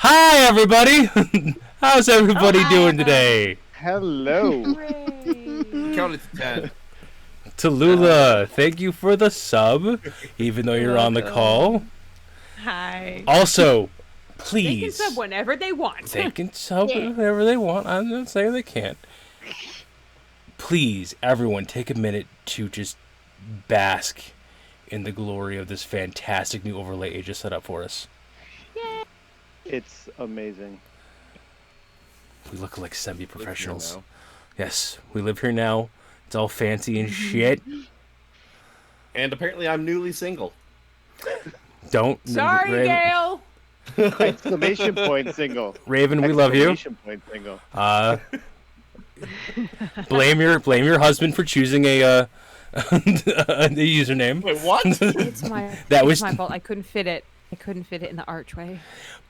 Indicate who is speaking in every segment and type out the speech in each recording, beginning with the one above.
Speaker 1: Hi, everybody. How's everybody doing today?
Speaker 2: Hello.
Speaker 3: Count it to 10.
Speaker 1: Tellulah, thank you for the sub, even though you're on the call.
Speaker 4: Hi.
Speaker 1: Also,
Speaker 4: They can
Speaker 1: please.
Speaker 4: sub whenever they want.
Speaker 1: They can sub whenever they want. I'm not saying they can't. Please, everyone, take a minute to just bask in the glory of this fantastic new overlay Aegis set up for us.
Speaker 4: Yay.
Speaker 2: It's amazing.
Speaker 1: We look like semi-professionals.
Speaker 3: Live
Speaker 1: Yes, we live here now. It's all fancy and shit.
Speaker 3: And apparently I'm newly single.
Speaker 1: Don't.
Speaker 4: Sorry, Gail.
Speaker 2: Exclamation point single.
Speaker 1: Raven, we love you.
Speaker 2: Exclamation point single.
Speaker 1: Blame your husband for choosing a username.
Speaker 3: Wait, what?
Speaker 4: It's my my fault. I couldn't fit it. In the archway.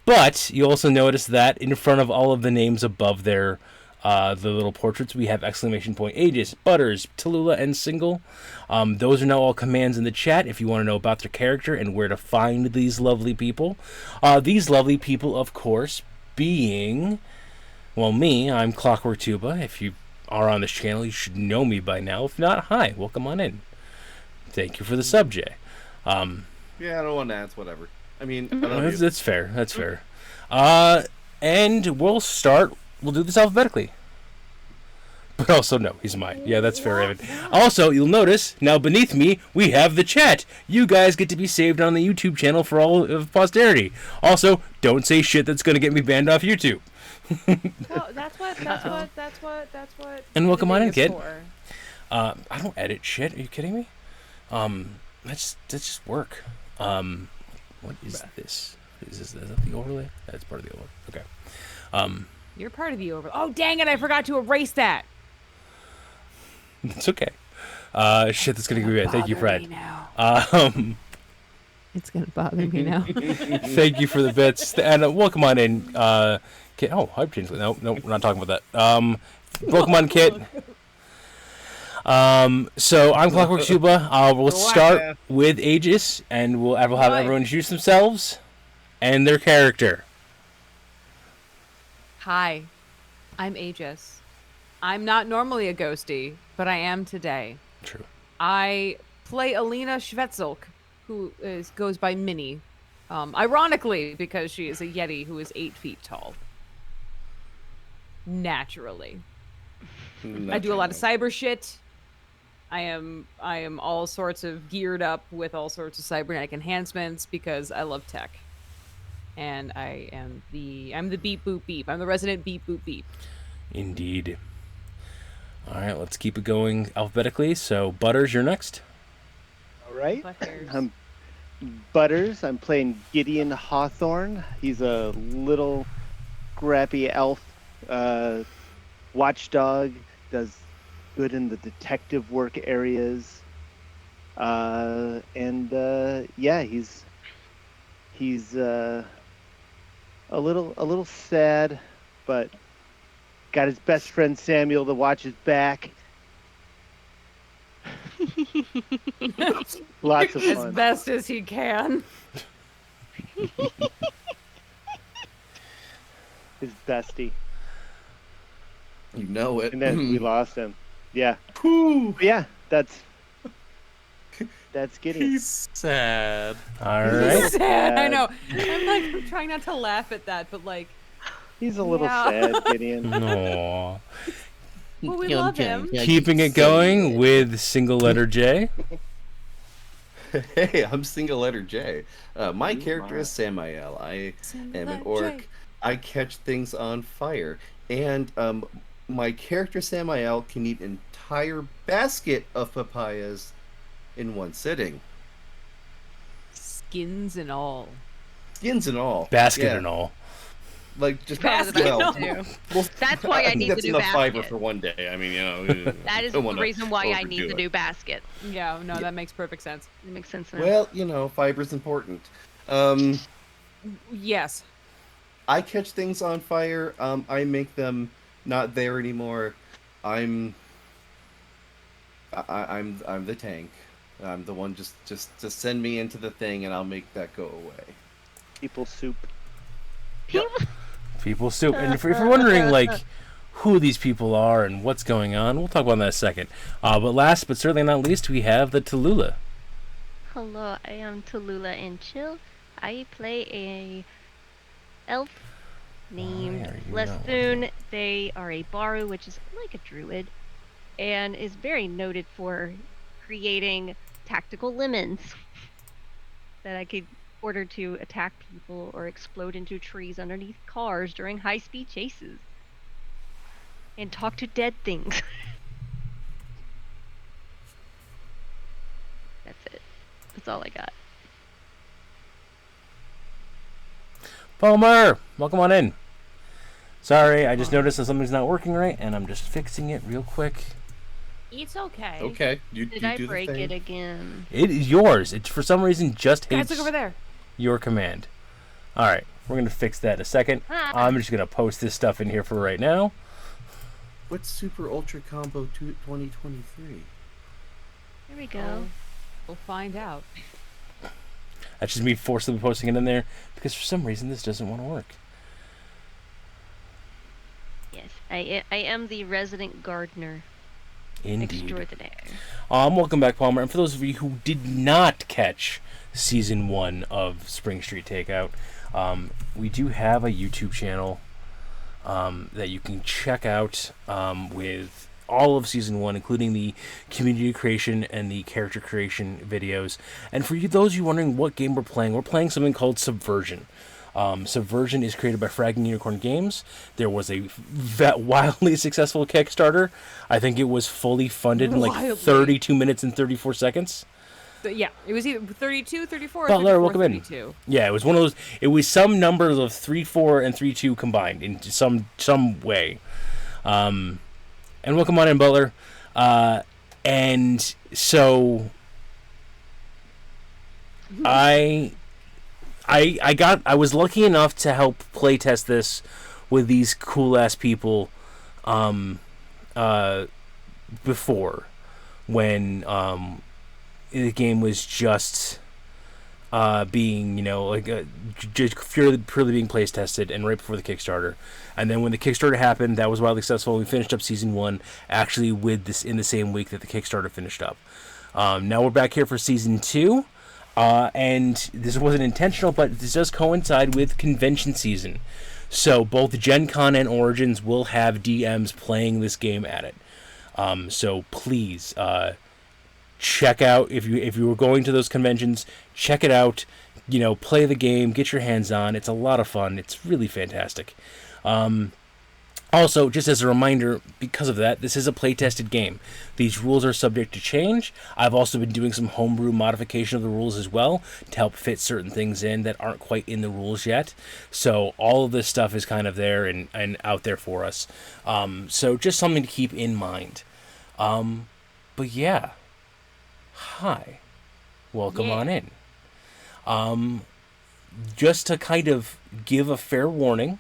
Speaker 1: But you also notice that in front of all of the names above there, the little portraits, we have exclamation point Aegis, Butters, Tellulah, and Single. Those are now all commands in the chat if you want to know about their character and where to find these lovely people. These lovely people, of course, being, well, me, I'm Clockwork Tuba, if you are on this channel, you should know me by now. If not, hi, welcome on in. Thank you for the sub, Jay.
Speaker 3: Yeah, I don't want to ask. Whatever. I mean, I love you.
Speaker 1: That's fair. That's fair. And we'll start. We'll do this alphabetically. But also, no, he's mine. Yeah, that's fair, Evan. Also, you'll notice, now beneath me, we have the chat. You guys get to be saved on the YouTube channel for all of posterity. Also, don't say shit that's going to get me banned off YouTube.
Speaker 4: Oh, that's what.
Speaker 1: And welcome on in,
Speaker 4: editing is
Speaker 1: kid.
Speaker 4: for.
Speaker 1: I don't edit shit. Are you kidding me? That's just work. What is this? Is that the overlay? That's part of the overlay. Okay.
Speaker 4: You're part of the over. Oh, dang it! I forgot to erase that.
Speaker 1: It's okay. Shit, that's gonna be bad. Thank you, Fred.
Speaker 4: It's gonna bother me now.
Speaker 1: Thank you for the bits, and welcome on in. Kit. Oh, I've changed it. No, we're not talking about that. Welcome on, Kit. So I'm Clockwork Tuba. We'll start with Aegis, and we'll have everyone introduce themselves and their character.
Speaker 4: Hi, I'm Aegis. I'm not normally a ghosty, but I am today.
Speaker 1: True.
Speaker 4: I play Alina Schwetzulk, who goes by Minnie. Ironically, because she is a Yeti who is 8 feet tall. Naturally. I do a lot of cyber shit. I am all sorts of geared up with all sorts of cybernetic enhancements because I love tech. And I'm the beep boop beep. I'm the resident beep boop beep.
Speaker 1: Indeed. All right, let's keep it going alphabetically. So, Butters, you're next.
Speaker 2: All right.
Speaker 4: Butters.
Speaker 2: I'm Butters. I'm playing Gideon Hawthorne. He's a little scrappy elf watchdog. Does good in the detective work areas. Yeah, he's a little sad, but got his best friend Samuel to watch his back. Lots of
Speaker 4: As
Speaker 2: fun.
Speaker 4: best as he can.
Speaker 2: His bestie.
Speaker 3: You know it.
Speaker 2: And then we lost him. Yeah.
Speaker 3: Whew.
Speaker 2: Yeah, that's Gideon.
Speaker 3: He's sad.
Speaker 1: All
Speaker 4: He's
Speaker 1: right.
Speaker 4: sad. I know. I'm trying not to laugh at that, but like,
Speaker 2: He's a little
Speaker 4: Yeah.
Speaker 2: sad, Gideon.
Speaker 1: Aww.
Speaker 4: well, we love him.
Speaker 1: Keeping it going with SingleletterJ.
Speaker 3: Hey, I'm SingleletterJ. My character is Samael. I am an orc. I catch things on fire. And my character Samael can eat an entire basket of papayas in one sitting.
Speaker 4: Skins and all.
Speaker 3: Skins and all.
Speaker 1: Basket
Speaker 3: Yeah.
Speaker 1: and all.
Speaker 3: Like, just
Speaker 4: Basket
Speaker 3: well,
Speaker 4: and all.
Speaker 3: well,
Speaker 5: That's why I
Speaker 3: think
Speaker 5: need the
Speaker 3: that's
Speaker 5: new
Speaker 3: enough fiber
Speaker 5: basket.
Speaker 3: for one day. I mean,
Speaker 5: That is the reason why I need the new basket.
Speaker 4: Yeah, no, that makes perfect sense.
Speaker 5: It makes sense now.
Speaker 3: Well, fiber's important.
Speaker 4: Yes.
Speaker 3: I catch things on fire. I make them not there anymore. I'm the tank. I'm the one. Just send me into the thing, and I'll make that go away.
Speaker 2: People soup.
Speaker 1: People soup. And if you're wondering, like, who these people are and what's going on, we'll talk about that in a second. But last but certainly not least, we have the Tellulah.
Speaker 5: Hello, I am Tellulah and Chill. I play a elf named
Speaker 1: Why are you
Speaker 5: Lestoon. They are a Baru, which is like a druid, and is very noted for creating tactical lemons that I could order to attack people or explode into trees underneath cars during high-speed chases. And talk to dead things. That's it. That's all I got.
Speaker 1: Palmer, welcome on in. Sorry, I just noticed that something's not working right, and I'm just fixing it real quick.
Speaker 4: It's okay.
Speaker 3: Okay, you
Speaker 5: Did
Speaker 3: you
Speaker 5: I
Speaker 3: do
Speaker 5: break
Speaker 3: the thing.
Speaker 5: it again?
Speaker 1: It is yours. It for some reason just
Speaker 4: Guys,
Speaker 1: hates
Speaker 4: look over there.
Speaker 1: your command. All right, we're gonna fix that in a second. I'm just gonna post this stuff in here for right now.
Speaker 3: What's Super Ultra Combo 2023?
Speaker 5: There we go.
Speaker 4: We'll find out.
Speaker 1: That's just me forcibly posting it in there because for some reason this doesn't want to work.
Speaker 5: Yes, I am the resident gardener
Speaker 1: Indeed.
Speaker 5: extraordinaire.
Speaker 1: Welcome back, Palmer. And for those of you who did not catch Season 1 of Springstreet Takeout, we do have a YouTube channel that you can check out with all of Season 1, including the community creation and the character creation videos. And for you, those of you wondering what game we're playing something called Subversion. Subversion is created by Fraggin Unicorn Games. There was a wildly successful Kickstarter. I think it was fully funded in like 32 minutes and 34 seconds.
Speaker 4: Yeah, it was either 32, 34, or
Speaker 1: Butler,
Speaker 4: 34,
Speaker 1: welcome
Speaker 4: 32.
Speaker 1: in. Yeah, it was one of those. It was some numbers of 3-4 and 3-2 combined in some way. And welcome on in, Butler. And so I was lucky enough to help playtest this with these cool ass people before, when the game was just being, just purely being place tested, and right before the Kickstarter. And then when the Kickstarter happened, that was wildly successful. We finished up Season 1 actually with this in the same week that the Kickstarter finished up. Now we're back here for Season 2. And this wasn't intentional, but this does coincide with convention season. So both Gen Con and Origins will have DMs playing this game at it. So please check out, if you were going to those conventions, check it out. Play the game, get your hands on. It's a lot of fun. It's really fantastic. Also, just as a reminder, because of that, this is a play-tested game. These rules are subject to change. I've also been doing some homebrew modification of the rules as well to help fit certain things in that aren't quite in the rules yet. So all of this stuff is kind of there and out there for us. So just something to keep in mind. But yeah. Hi. Welcome on in. Just to kind of give a fair warning,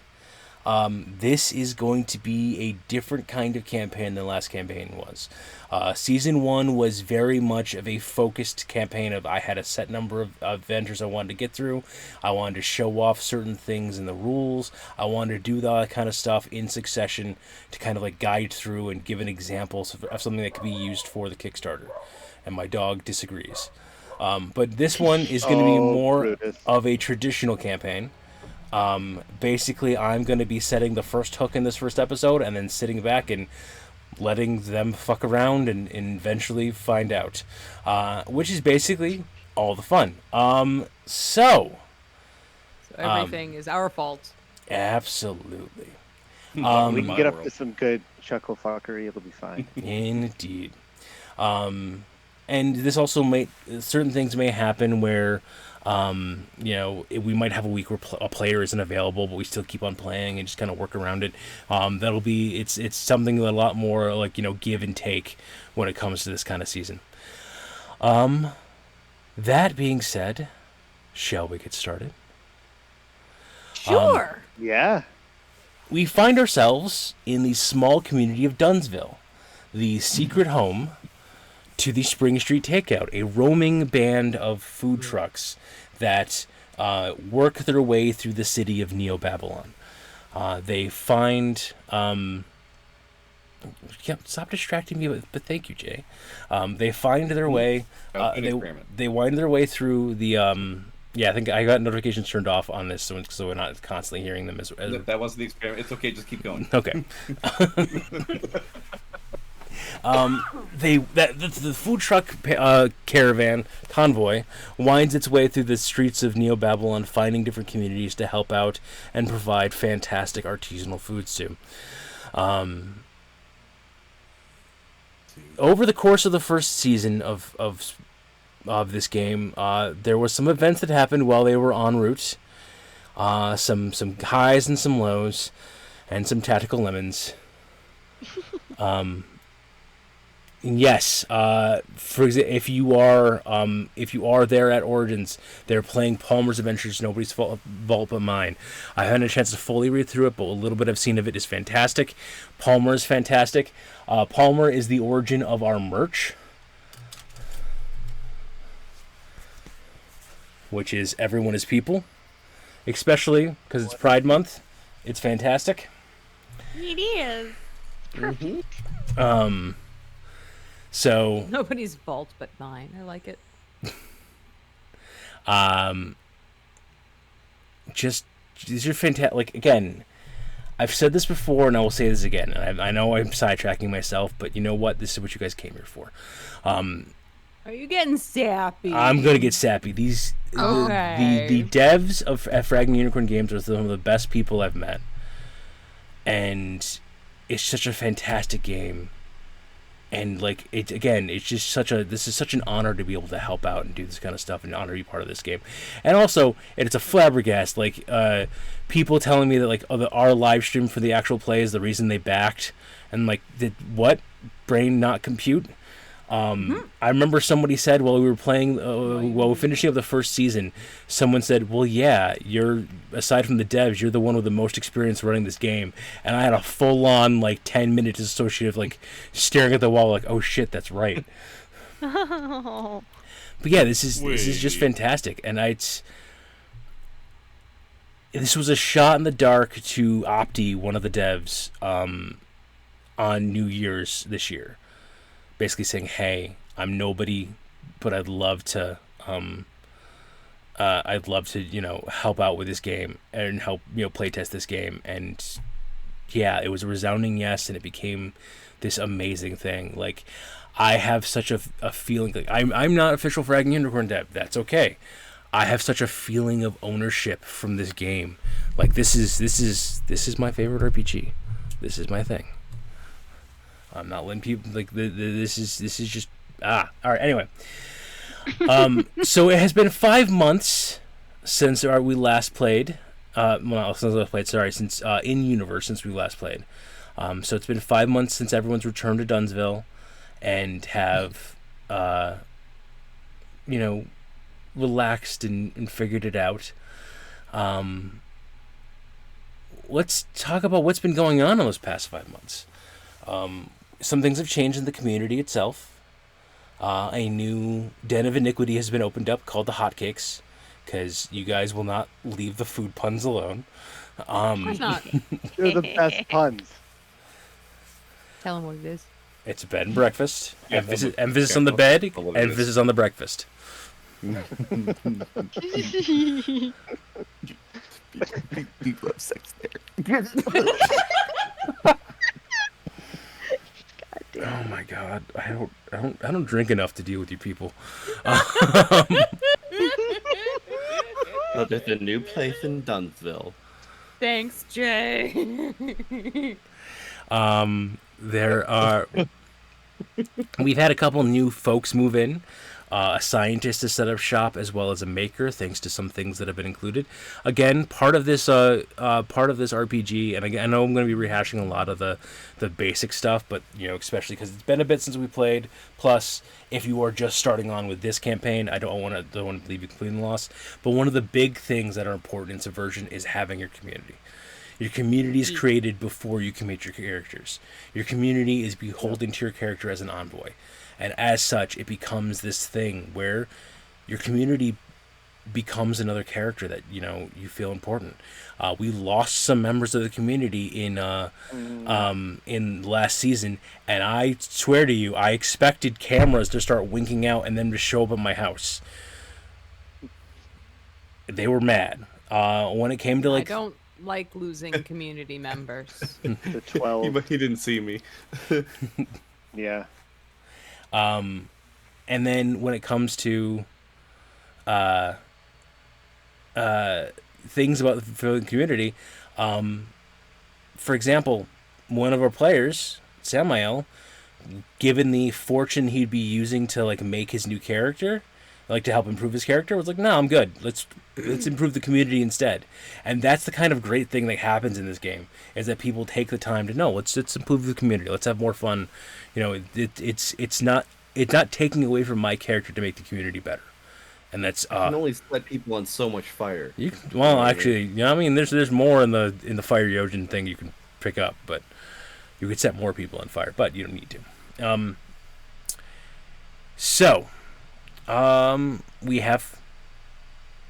Speaker 1: this is going to be a different kind of campaign than last campaign was. Season 1 was very much of a focused campaign of I had a set number of adventures I wanted to get through. I wanted to show off certain things in the rules. I wanted to do that kind of stuff in succession to kind of like guide through and give an example of something that could be used for the Kickstarter. And my dog disagrees. But this one is going to be more of a traditional campaign. Basically, I'm going to be setting the first hook in this first episode and then sitting back and letting them fuck around and eventually find out. Which is basically all the fun. So
Speaker 4: everything is our fault.
Speaker 1: Absolutely.
Speaker 2: We can get up to some good chuckle fuckery. It'll be fine.
Speaker 1: Indeed. And this also certain things may happen where we might have a week where a player isn't available, but we still keep on playing and just kind of work around it. It's something a lot more like, give and take when it comes to this kind of season. That being said, shall we get started?
Speaker 4: Sure.
Speaker 2: Yeah.
Speaker 1: We find ourselves in the small community of Dunsville, the secret home to the Springstreet Takeout, a roaming band of food trucks that work their way through the city of Neo-Babylon. They find... stop distracting me, but thank you, Jay. They find their way... they wind their way through the... I think I got notifications turned off on this, so we're not constantly hearing them.
Speaker 6: That wasn't the experiment. It's okay, just keep going.
Speaker 1: Okay. The food truck caravan convoy winds its way through the streets of Neo-Babylon, finding different communities to help out and provide fantastic artisanal foods to. Over the course of the first season of this game, there were some events that happened while they were en route. Some highs and some lows, and some tactical lemons. Yes, for example, if you are there at Origins, they're playing Palmer's Adventures, nobody's fault but mine. I haven't had a chance to fully read through it, but a little bit I've seen of it is fantastic. Palmer is fantastic. Palmer is the origin of our merch, which is Everyone is People, especially because it's Pride Month. It's fantastic.
Speaker 5: It is.
Speaker 1: So
Speaker 4: Nobody's vault but mine. I like it.
Speaker 1: just these are fantastic. Like, again, I've said this before, and I will say this again. And I know I'm sidetracking myself, but you know what? This is what you guys came here for.
Speaker 4: Are you getting sappy?
Speaker 1: I'm gonna get sappy. These
Speaker 4: Okay.
Speaker 1: the devs of at Fraggin Unicorn Games are some of the best people I've met, and it's such a fantastic game. And like it's just this is such an honor to be able to help out and do this kind of stuff, and an honor to be part of this game. And also, it's a flabbergast. Like people telling me that like our live stream for the actual play is the reason they backed, and like did what brain not compute? I remember somebody said while we were playing, while we were finishing up the first season, someone said, well, yeah, you're, aside from the devs, you're the one with the most experience running this game. And I had a full-on, like, 10 minutes associated, like, staring at the wall, like, oh, shit, that's right.
Speaker 5: Oh.
Speaker 1: But yeah, this is just fantastic. And this was a shot in the dark to Opti, one of the devs, on New Year's this year. Basically saying, hey, I'm nobody, but I'd love to help out with this game and help play test this game. And yeah, it was a resounding yes, and it became this amazing thing. Like, I have such a feeling, like I'm not official Fraggin Unicorn dev. That's okay. I have such a feeling of ownership from this game. Like, this is my favorite RPG. This is my thing. I'm not letting people like this is just all right. Anyway, so it has been 5 months since we last played. Since in universe since we last played. So it's been 5 months since everyone's returned to Dunsville, and have relaxed and figured it out. Let's talk about what's been going on in those past 5 months. Some things have changed in the community itself. A new den of iniquity has been opened up called the Hotcakes, because you guys will not leave the food puns alone.
Speaker 4: Of course not.
Speaker 2: They're the best puns.
Speaker 4: Tell him what it is.
Speaker 1: It's a bed and breakfast.
Speaker 6: Yeah,
Speaker 1: Emphasis on the bed, emphasis on the breakfast.
Speaker 3: People have sex there.
Speaker 1: Oh my god, I don't drink enough to deal with you people.
Speaker 3: Well, there's a new place in Dunsville.
Speaker 4: Thanks, Jay.
Speaker 1: We've had a couple new folks move in. A scientist to set up shop, as well as a maker, thanks to some things that have been included. Again, part of this RPG, and again, I know I'm going to be rehashing a lot of the basic stuff, but especially because it's been a bit since we played. Plus, if you are just starting on with this campaign, I don't want to leave you completely lost. But one of the big things that are important in Subversion is having your community. Your community is created before you can meet your characters. Your community is beholden to your character as an envoy. And as such, it becomes this thing where your community becomes another character that you feel important. We lost some members of the community in last season, and I swear to you, I expected cameras to start winking out and then to show up at my house. They were mad when it came to
Speaker 4: I don't like losing community members.
Speaker 2: The 12.
Speaker 3: He didn't see me.
Speaker 2: Yeah.
Speaker 1: And then when it comes to things about the community, for example, one of our players, Samael, given the fortune he'd be using to make his new character, to help improve his character, was like, no, I'm good. Let's improve the community instead. And that's the kind of great thing that happens in this game, is that people take the time to let's improve the community. Let's have more fun. It's not taking away from my character to make the community better. And that's
Speaker 3: You can only set people on so much fire.
Speaker 1: Actually, there's more in the fire Yojin thing you can pick up, but you could set more people on fire, but you don't need to. We have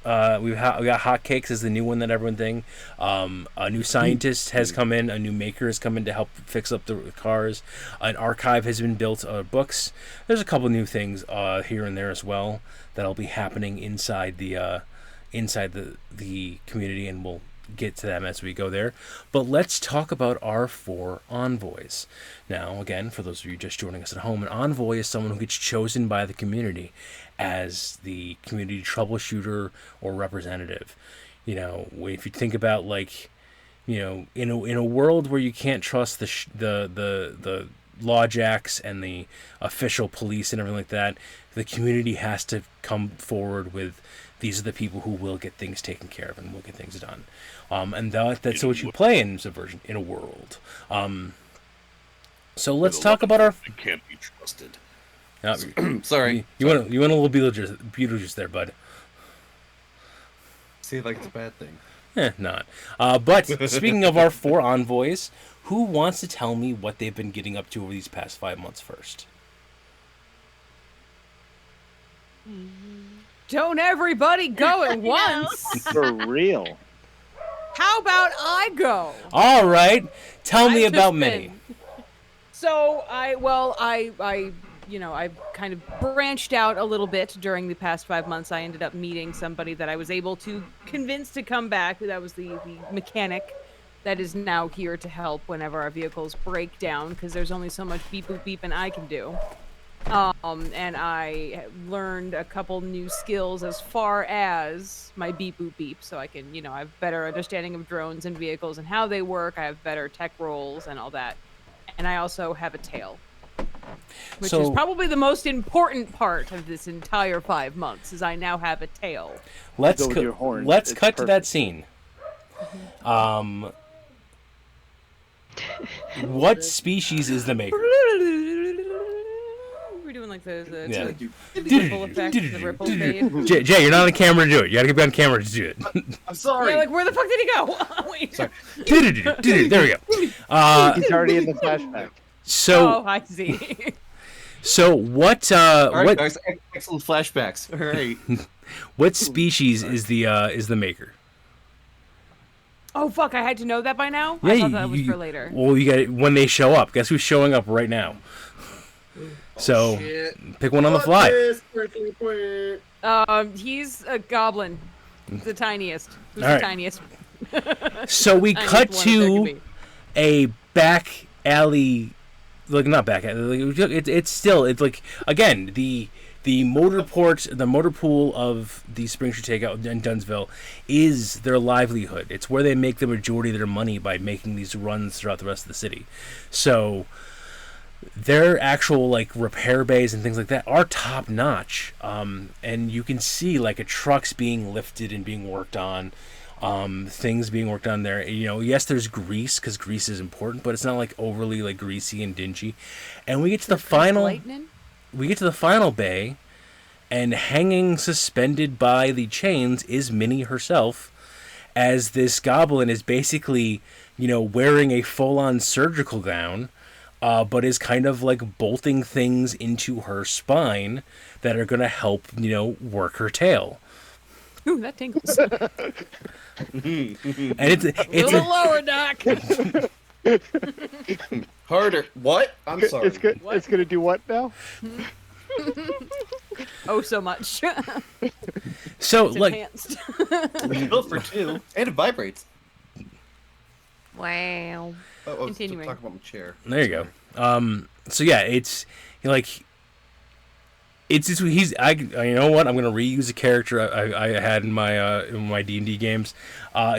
Speaker 1: we got Hotcakes as the new one that everyone think. A new scientist has come in. A new maker has come in to help fix up the cars. An archive has been built of books. There's a couple new things here and there as well that'll be happening inside the community, and we'll get to them as we go there. But let's talk about our 4 envoys. Now, again, for those of you just joining us at home, an envoy is someone who gets chosen by the community as the community troubleshooter or representative. You know, if you think about, like, you know, in a world where you can't trust the lawjacks and the official police and everything like that, the community has to come forward with, these are the people who will get things taken care of and will get things done. And that's what you play in Subversion, in a world. So let's talk about our...
Speaker 6: It can't be trusted.
Speaker 3: Sorry.
Speaker 1: You want a little Beetlejuice there, bud.
Speaker 3: See, like it's a bad thing.
Speaker 1: Not. But speaking of our 4 envoys, who wants to tell me what they've been getting up to over these past 5 months first?
Speaker 4: Don't everybody go at once.
Speaker 2: For real.
Speaker 4: How about I go?
Speaker 1: All right. Tell me
Speaker 4: I've
Speaker 1: about
Speaker 4: just
Speaker 1: Minnie.
Speaker 4: been- So I've kind of branched out a little bit during the past 5 months. I ended up meeting somebody that I was able to convince to come back. That was the mechanic that is now here to help whenever our vehicles break down, because there's only so much beep boop beep and I can do. And I learned a couple new skills as far as my beep boop beep, so I can, I have better understanding of drones and vehicles and how they work. I have better tech rolls and all that. And I also have a tail, which is probably the most important part of this entire 5 months, is I now have a tail.
Speaker 1: Let's
Speaker 2: Go with your horn.
Speaker 1: Let's
Speaker 2: It's
Speaker 1: cut to that
Speaker 2: perfect.
Speaker 1: scene. What species is the maker?
Speaker 4: We're doing like the
Speaker 1: Yeah.
Speaker 4: ripple effect, the ripple fade.
Speaker 1: Jay, you're not on camera to do it. You gotta get on camera to do it.
Speaker 3: I'm sorry.
Speaker 4: Yeah, like where the fuck did he go? Wait.
Speaker 1: Sorry. There we go.
Speaker 2: He's already in the flashback.
Speaker 1: So,
Speaker 4: Oh, I see.
Speaker 1: so what?
Speaker 3: All right,
Speaker 1: What?
Speaker 3: guys, excellent flashbacks. All right.
Speaker 1: What species is the maker?
Speaker 4: Oh fuck! I had to know that by now. I thought that was for later.
Speaker 1: Well, you got it when they show up. Guess who's showing up right now? So pick one on the fly.
Speaker 4: He's a goblin. The tiniest. Who's
Speaker 1: All
Speaker 4: the
Speaker 1: right.
Speaker 4: tiniest?
Speaker 1: So we
Speaker 4: Tiniest
Speaker 1: cut
Speaker 4: one that there could
Speaker 1: to
Speaker 4: be.
Speaker 1: a back alley, like not back alley. It's still like again the motor pool of the Springstreet Takeout in Dunsville is their livelihood. It's where they make the majority of their money by making these runs throughout the rest of the city. So their actual like repair bays and things like that are top notch. And you can see like a trucks being lifted and being worked on. Things being worked on there. Yes, there's grease because grease is important, but it's not like overly like greasy and dingy. And we get to the final.
Speaker 4: Lightning?
Speaker 1: We get to the final bay, and hanging suspended by the chains is Minnie herself, as this goblin is basically, wearing a full-on surgical gown, but is kind of like bolting things into her spine that are going to help, work her tail.
Speaker 4: Ooh, that tingles.
Speaker 1: And it's
Speaker 4: A little lower, Doc.
Speaker 3: Harder. What? I'm sorry.
Speaker 2: It's good.
Speaker 4: What?
Speaker 2: It's gonna do what now?
Speaker 4: Oh, so much.
Speaker 1: so
Speaker 4: It's
Speaker 1: like
Speaker 4: enhanced.
Speaker 3: It's built for 2, and it vibrates.
Speaker 5: Wow.
Speaker 3: Oh,
Speaker 4: Continuing.
Speaker 3: Talk about my chair.
Speaker 1: there you go. So yeah, it's like. It's just you know what, I'm gonna reuse a character I had in my D&D games.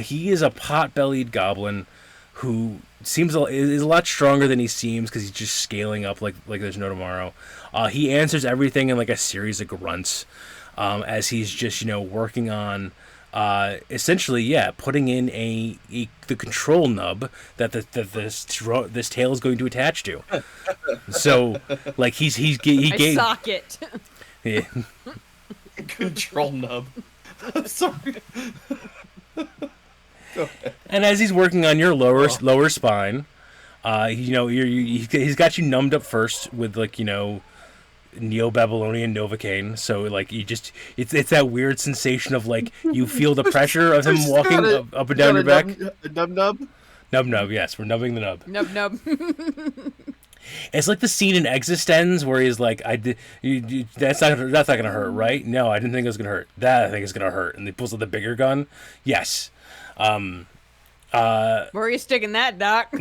Speaker 1: He is a pot-bellied goblin who is a lot stronger than he seems because he's just scaling up like there's no tomorrow. He answers everything in like a series of grunts as he's just working on essentially putting in the control nub that this tail is going to attach to. So like he gave
Speaker 4: Socket.
Speaker 1: yeah.
Speaker 3: Control nub. I'm sorry.
Speaker 1: And as he's working on your lower spine, he's got you numbed up first with like Neo-Babylonian Novocaine, so like it's that weird sensation of like you feel the pressure of him walking up and down your back. Nub, yes, we're nubbing the nub.
Speaker 4: Nub.
Speaker 1: It's like the scene in Existence where he's like, that's not gonna hurt, right? No, I didn't think it was gonna hurt. That I think is gonna hurt, and he pulls out the bigger gun. Yes.
Speaker 4: Where are you sticking that, Doc?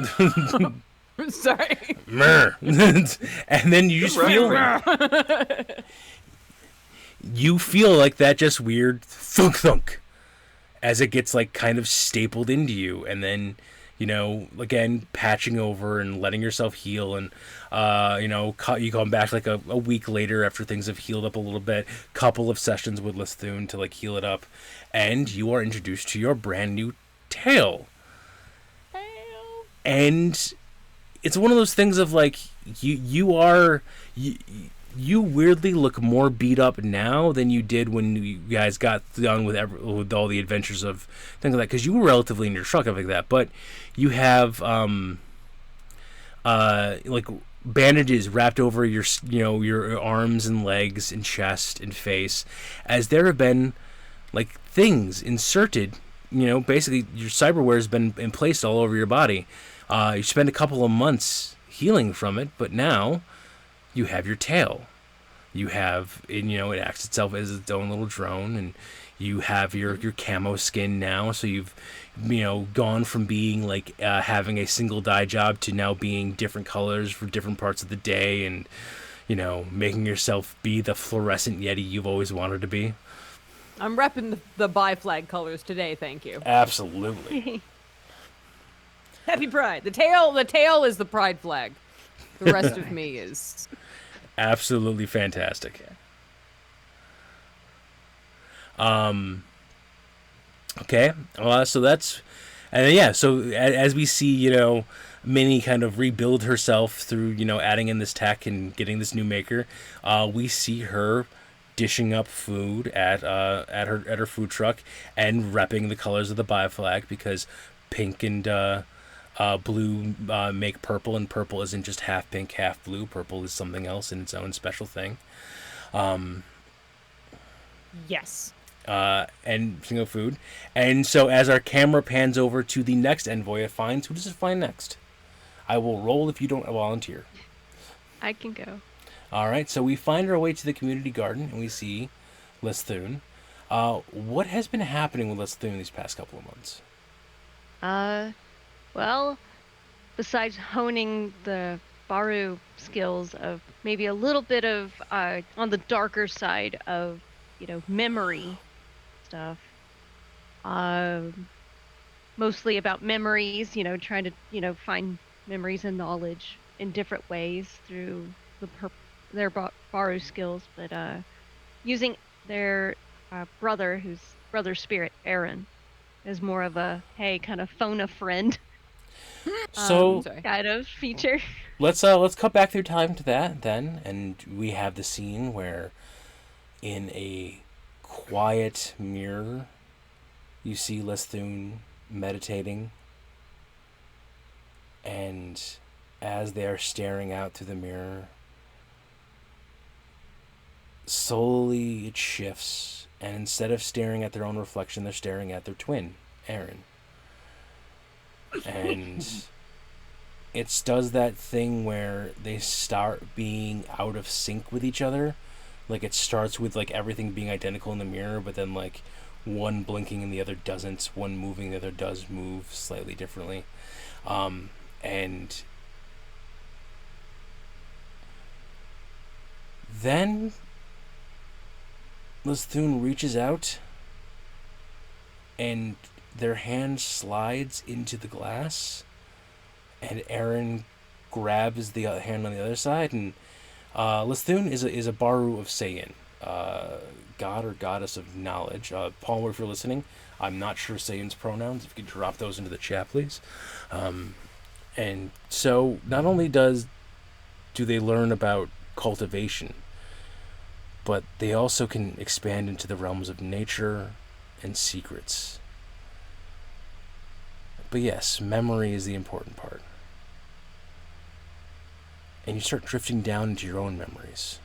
Speaker 4: Sorry.
Speaker 1: And then you just feel like that just weird thunk thunk as it gets like kind of stapled into you, and then again patching over and letting yourself heal, and you come back like a week later after things have healed up a little bit, couple of sessions with Lithune to like heal it up, and you are introduced to your brand new tail. And it's one of those things of like you weirdly look more beat up now than you did when you guys got done with all the adventures of things like that, because you were relatively in your truck and like that, but you have like bandages wrapped over your arms and legs and chest and face, as there have been like things inserted. Basically your cyberware has been placed all over your body. You spend a couple of months healing from it, but now you have your tail. You have, it acts itself as its own little drone, and you have your camo skin now. So you've, gone from being like having a single dye job to now being different colors for different parts of the day, and making yourself be the fluorescent Yeti you've always wanted to be.
Speaker 4: I'm repping the bi flag colors today. Thank you.
Speaker 1: Absolutely.
Speaker 4: Happy Pride. The tail is the pride flag. The rest of me is
Speaker 1: absolutely fantastic. Okay. So that's, and then, so as we see, Minnie kind of rebuild herself through, adding in this tech and getting this new maker. We see her dishing up food at her food truck and repping the colors of the bi flag, because pink and blue make purple, and purple isn't just half pink, half blue. Purple is something else in its own special thing.
Speaker 4: Yes.
Speaker 1: And single food. And so as our camera pans over to the next envoy it finds, who does it find next? I will roll if you don't volunteer.
Speaker 5: I can go.
Speaker 1: All right, so we find our way to the community garden, and we see Lithune. What has been happening with Lithune these past couple of months?
Speaker 5: Well, besides honing the Baru skills of maybe a little bit of on the darker side of memory stuff, mostly about memories, trying to find memories and knowledge in different ways through their Baru skills, but using their brother spirit, Aaron, is more of a kind of phone a friend
Speaker 1: so
Speaker 5: kind of feature.
Speaker 1: Let's cut back through time to that then, and we have the scene where in a quiet mirror you see Lithune meditating, and as they are staring out through the mirror, slowly it shifts, and instead of staring at their own reflection, they're staring at their twin, Aaron. And it does that thing where they start being out of sync with each other. Like it starts with like everything being identical in the mirror, but then like one blinking and the other doesn't, one moving, the other does move slightly differently. And then Lithune reaches out, and their hand slides into the glass, and Aaron grabs the hand on the other side, and Lithune is a Baru of Saiyan, god or goddess of knowledge. Paul, if you're listening, I'm not sure Saiyan's pronouns. If you could drop those into the chat, please. And so not only do they learn about cultivation, but they also can expand into the realms of nature and secrets. But yes, memory is the important part. And you start drifting down into your own memories.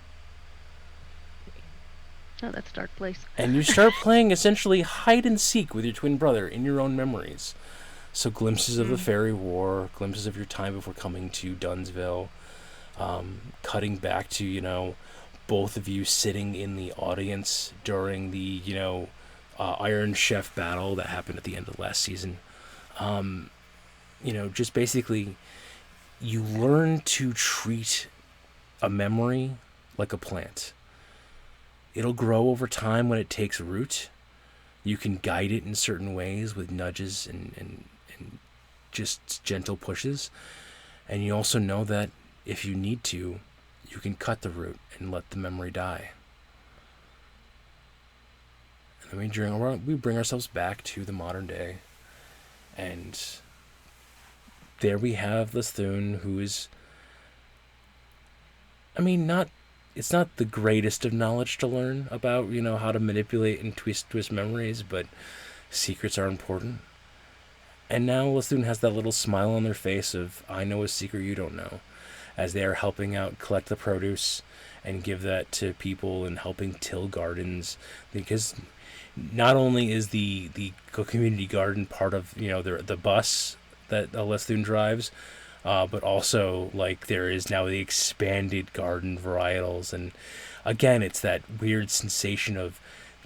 Speaker 5: Oh, that's a dark place.
Speaker 1: And you start playing essentially hide and seek with your twin brother in your own memories. So glimpses of the Fairy War, glimpses of your time before coming to Dunsville, cutting back to, both of you sitting in the audience during the, Iron Chef battle that happened at the end of last season. Just basically, you learn to treat a memory like a plant. It'll grow over time when it takes root. You can guide it in certain ways with nudges and just gentle pushes. And you also know that if you need to, you can cut the root and let the memory die. And then we bring ourselves back to the modern day. And there we have Lithune, who is, it's not the greatest of knowledge to learn about, how to manipulate and twist memories, but secrets are important. And now Lithune has that little smile on their face of, I know a secret you don't know, as they are helping out collect the produce and give that to people and helping till gardens, because not only is the community garden part of, the bus that Lithune drives, but also, there is now the expanded garden varietals. And again, it's that weird sensation of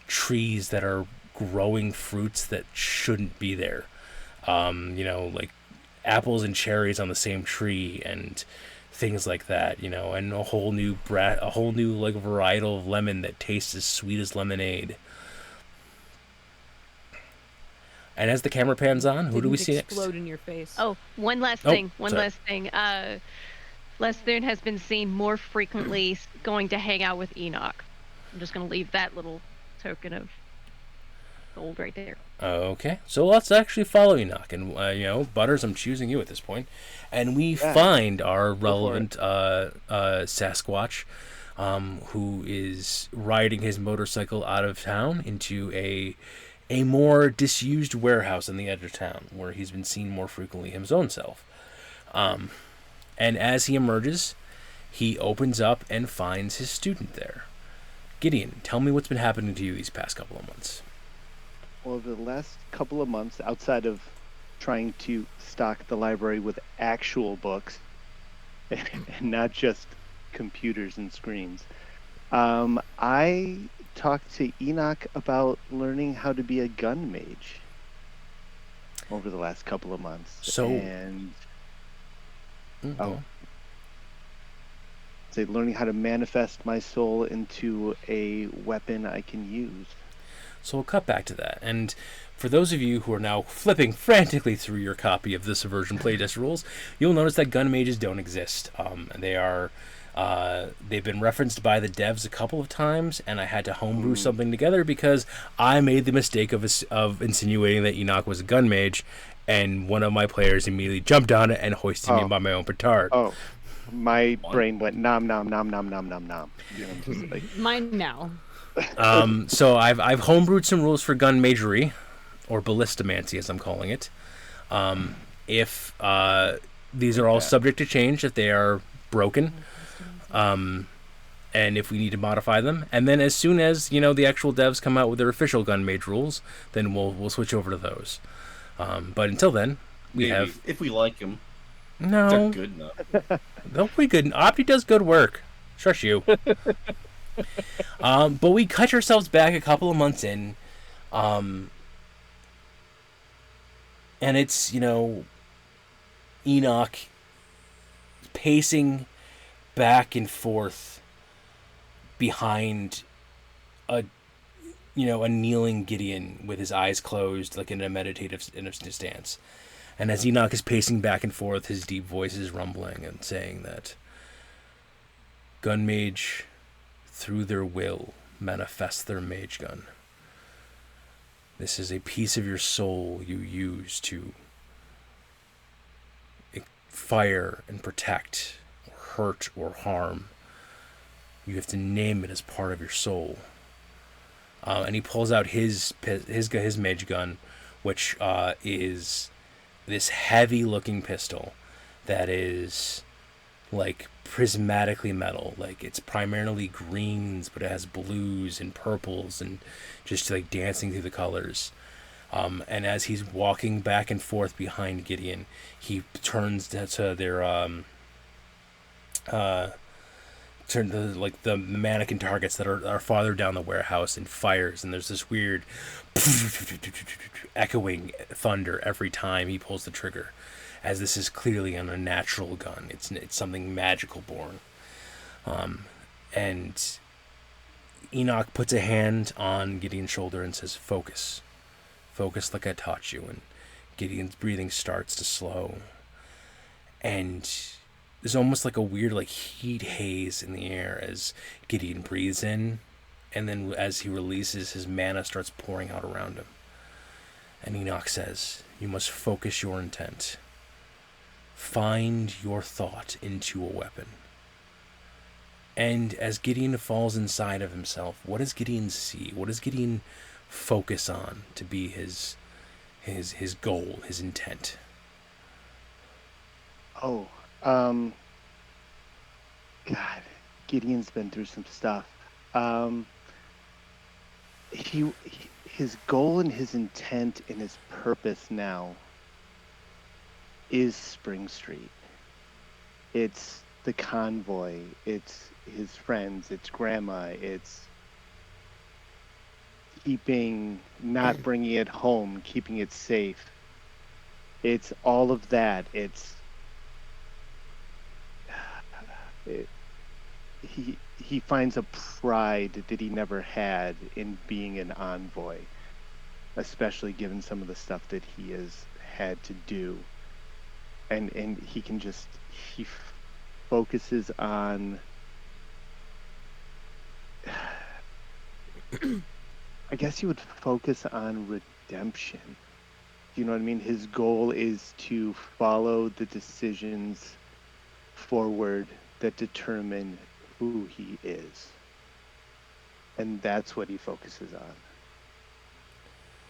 Speaker 1: trees that are growing fruits that shouldn't be there. Apples and cherries on the same tree and things like that, and a whole new varietal of lemon that tastes as sweet as lemonade. And as the camera pans on, who do we see next?
Speaker 4: Explode in your face.
Speaker 5: Oh, one last thing. Lithune has been seen more frequently going to hang out with Enoch. I'm just going to leave that little token of gold right there.
Speaker 1: Okay, so let's actually follow Enoch. And, Butters, I'm choosing you at this point. And we find our relevant Sasquatch, who is riding his motorcycle out of town into a more disused warehouse in the edge of town, where he's been seen more frequently his own self. And as he emerges, he opens up and finds his student there. Gideon, tell me what's been happening to you these past couple of months.
Speaker 2: Well, the last couple of months, outside of trying to stock the library with actual books and not just computers and screens, I talked to Enoch about learning how to be a gun mage over the last couple of months. Learning how to manifest my soul into a weapon I can use.
Speaker 1: So we'll cut back to that. And for those of you who are now flipping frantically through your copy of the Subversion playtest rules, you'll notice that gun mages don't exist. They've been referenced by the devs a couple of times, and I had to homebrew something together because I made the mistake of insinuating that Enoch was a gun mage, and one of my players immediately jumped on it and hoisted me by my own petard.
Speaker 2: Oh, my brain went nom nom nom nom nom nom nom.
Speaker 4: Mine now.
Speaker 1: So I've homebrewed some rules for gun magery, or ballistomancy as I'm calling it. If these are all subject to change, if they are broken, and if we need to modify them, and then as soon as the actual devs come out with their official gun mage rules, then we'll switch over to those. But until then,
Speaker 6: if we like them.
Speaker 1: No,
Speaker 6: they're good enough.
Speaker 1: They'll be good. Opti does good work. Shush you. But we cut ourselves back a couple of months in, and it's Enoch pacing back and forth behind a kneeling Gideon with his eyes closed, like in a meditative stance. And as Enoch is pacing back and forth, his deep voice is rumbling and saying that gun mage, through their will, manifest their mage gun. This is a piece of your soul you use to fire and protect, or hurt or harm. You have to name it as part of your soul. And he pulls out his mage gun, which is this heavy-looking pistol that is like prismatically metal. Like it's primarily greens, but it has blues and purples and just like dancing through the colors. And as he's walking back and forth behind Gideon, he turns to their turn to like the mannequin targets that are farther down the warehouse and fires, and there's this weird echoing thunder every time he pulls the trigger, as this is clearly an unnatural gun. It's something magical born. And Enoch puts a hand on Gideon's shoulder and says, "Focus. Focus like I taught you." And Gideon's breathing starts to slow. And there's almost like a weird like heat haze in the air as Gideon breathes in, and then as he releases, his mana starts pouring out around him. And Enoch says, "You must focus your intent. Find your thought into a weapon." And as Gideon falls inside of himself, what does Gideon see? What does Gideon focus on to be his goal, his intent?
Speaker 2: Oh, God, Gideon's been through some stuff. His goal and his intent and his purpose now is Springstreet. It's the convoy. It's his friends. It's grandma. It's not bringing it home, keeping it safe. It's all of that. He finds a pride that he never had in being an envoy, especially given some of the stuff that he has had to do. And he focuses on I guess he would focus on redemption. You know what I mean? His goal is to follow the decisions forward that determine who he is. And that's what he focuses on.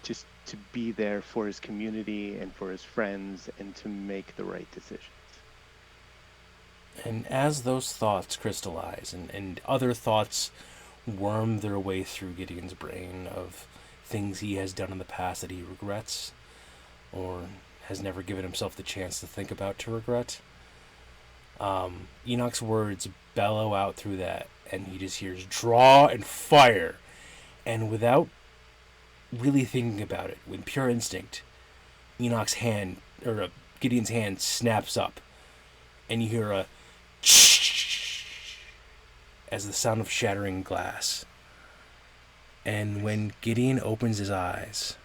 Speaker 2: Just to be there for his community and for his friends and to make the right decisions.
Speaker 1: And as those thoughts crystallize and other thoughts worm their way through Gideon's brain of things he has done in the past that he regrets or has never given himself the chance to think about to regret, Enoch's words bellow out through that, and he just hears "draw" and "fire," and without really thinking about it, with pure instinct, Enoch's hand, or Gideon's hand, snaps up, and you hear a as the sound of shattering glass. And when Gideon opens his eyes,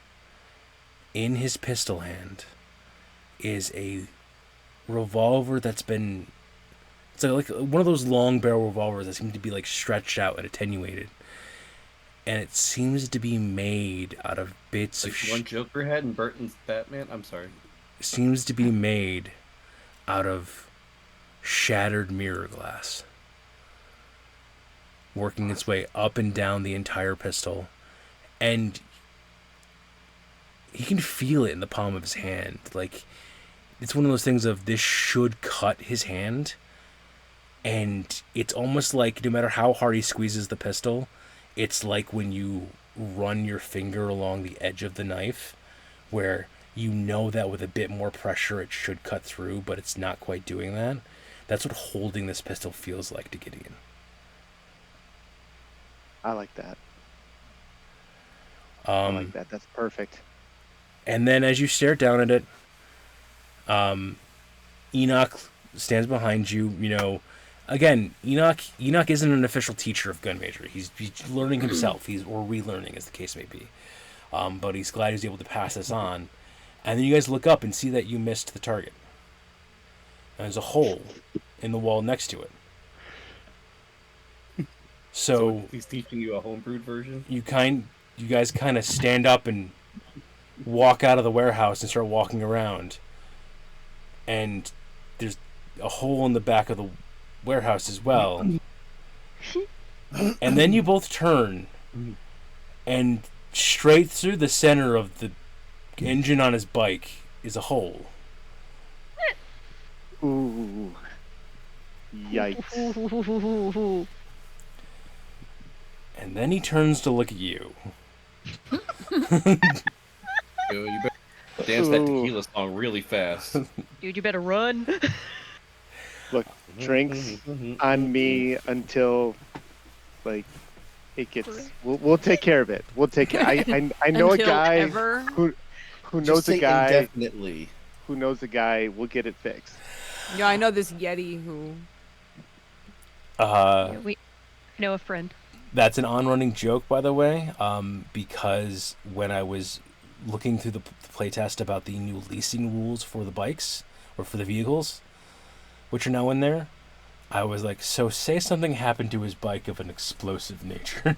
Speaker 1: in his pistol hand is a revolver that's been... It's like one of those long barrel revolvers that seem to be like stretched out and attenuated. And it seems to be made out of bits
Speaker 6: like
Speaker 1: of...
Speaker 6: one Joker had in Burton's Batman? I'm sorry.
Speaker 1: Seems to be made out of shattered mirror glass, working its way up and down the entire pistol, and he can feel it in the palm of his hand. Like, it's one of those things of this should cut his hand, and it's almost like no matter how hard he squeezes the pistol, it's like when you run your finger along the edge of the knife, where you know that with a bit more pressure it should cut through, but it's not quite doing that. That's what holding this pistol feels like to Gideon.
Speaker 2: I like that. I like that. That's perfect.
Speaker 1: And then as you stare down at it, Enoch stands behind you. You know, again, Enoch isn't an official teacher of gun major. He's learning himself. Or relearning, as the case may be. But he's glad he's able to pass this on. And then you guys look up and see that you missed the target. And there's a hole in the wall next to it. So
Speaker 6: he's teaching you a homebrewed version?
Speaker 1: You guys kind of stand up and walk out of the warehouse and start walking around. And there's a hole in the back of the warehouse as well. And then you both turn, and straight through the center of the engine on his bike is a hole.
Speaker 2: Ooh. Yikes.
Speaker 1: And then he turns to look at you.
Speaker 6: Yo, you better dance that tequila song really fast.
Speaker 5: Dude, you better run.
Speaker 2: Look, drinks on me until, like, it gets. We'll take care of it. We'll take care. I know a
Speaker 4: Until
Speaker 2: guy
Speaker 4: ever?
Speaker 2: who
Speaker 3: Just
Speaker 2: knows
Speaker 3: say
Speaker 2: a guy
Speaker 3: indefinitely.
Speaker 2: who knows a guy. We'll get it fixed.
Speaker 4: Yeah, I know this Yeti who.
Speaker 5: Yeah, we know a friend.
Speaker 1: That's an on-running joke, by the way, because when I was looking through the playtest about the new leasing rules for the bikes, or for the vehicles, which are now in there, I was like, so say something happened to his bike of an explosive nature.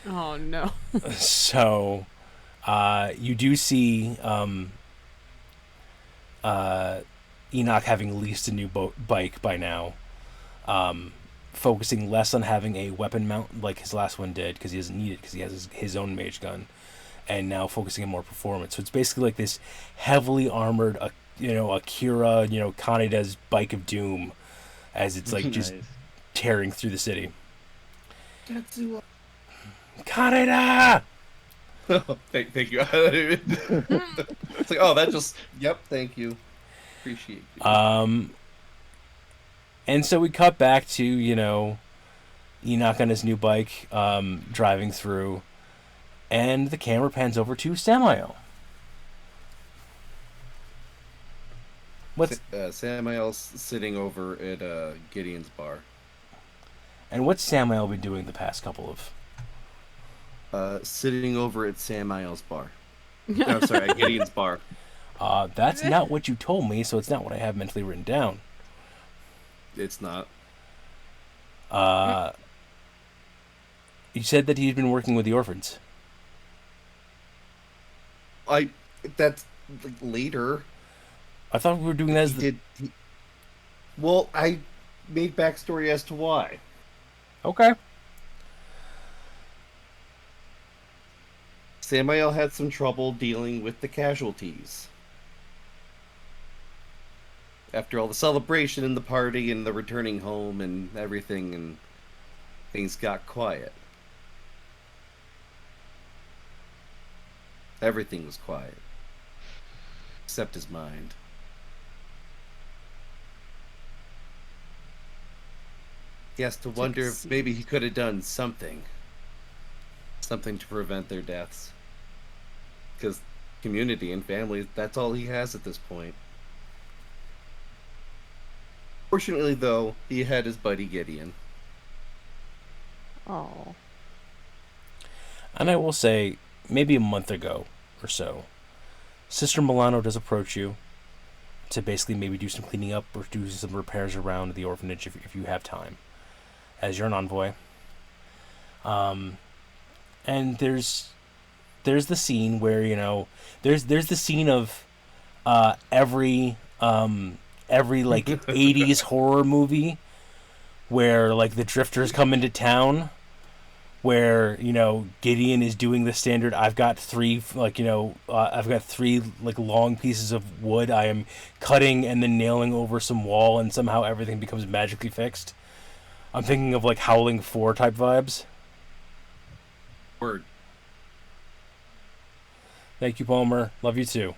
Speaker 4: Oh no.
Speaker 1: So, you do see Enoch having leased a new bike by now, focusing less on having a weapon mount like his last one did, because he doesn't need it because he has his own mage gun, and now focusing on more performance. So it's basically like this heavily armored, Akira, Kaneda's bike of doom, as it's like just tearing through the city. Kaneda!
Speaker 6: Thank you. It's like, oh, that just. Yep, thank you. Appreciate you.
Speaker 1: And so we cut back to, Enoch on his new bike, driving through, and the camera pans over to Samael.
Speaker 6: Samael's sitting over at Gideon's bar.
Speaker 1: And what's Samael been doing the past couple of...
Speaker 3: Sitting over at Samael's bar. No, I'm sorry, at Gideon's bar.
Speaker 1: That's not what you told me, so it's not what I have mentally written down.
Speaker 3: It's not.
Speaker 1: You said that he's been working with the orphans.
Speaker 3: That's like, later.
Speaker 1: I thought we were doing that as
Speaker 3: Well, I made backstory as to why.
Speaker 1: Okay.
Speaker 3: Samael had some trouble dealing with the casualties. After all the celebration and the party and the returning home and everything, and things got quiet. Everything was quiet. Except his mind. He has to wonder if maybe he could have done something. Something to prevent their deaths. Because community and family, that's all he has at this point. Fortunately, though, he had his buddy Gideon.
Speaker 5: Oh.
Speaker 1: And I will say, maybe a month ago or so, Sister Milano does approach you to basically maybe do some cleaning up or do some repairs around the orphanage if you have time, as you're an envoy. And there's the scene where, there's the scene of every like 80s horror movie where like the drifters come into town, where Gideon is doing the standard I've got three like long pieces of wood I am cutting and then nailing over some wall and somehow everything becomes magically fixed. I'm thinking of like Howling 4 type vibes.
Speaker 6: Word.
Speaker 1: Thank you, Palmer. Love you too.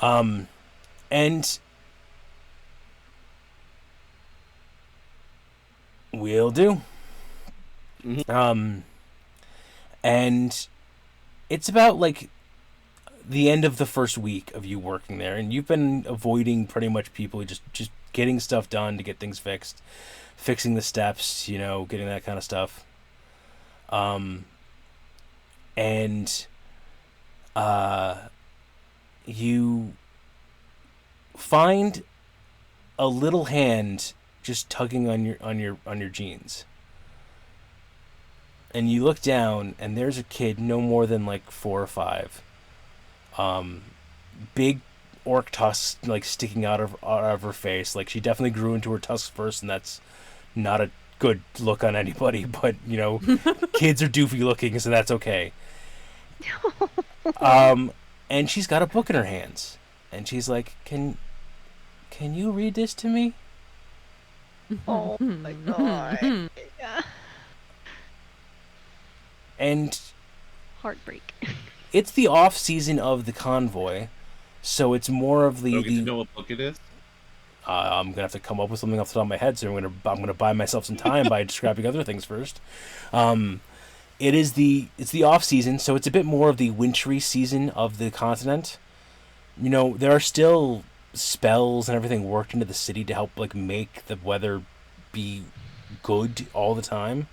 Speaker 1: And will do.
Speaker 3: Mm-hmm.
Speaker 1: And it's about like the end of the first week of you working there, and you've been avoiding pretty much people, just getting stuff done to get things fixed, fixing the steps, getting that kind of stuff. And you find a little hand just tugging on your jeans. And you look down, and there's a kid no more than like 4 or 5. Big orc tusks like sticking out of her face. Like she definitely grew into her tusks first, and that's not a good look on anybody. But kids are doofy looking, so that's okay. And she's got a book in her hands, and she's like, "Can can you read this to me?
Speaker 5: Oh my god. Yeah.
Speaker 1: And
Speaker 5: Heartbreak.
Speaker 1: it's the off season of the convoy, so it's more of
Speaker 6: I don't get to
Speaker 1: the
Speaker 6: know what book it is.
Speaker 1: I'm gonna have to come up with something off the top of my head, so I'm gonna buy myself some time by describing other things first. It's the off season, so it's a bit more of the wintry season of the continent. You know, there are still spells and everything worked into the city to help like make the weather be good all the time.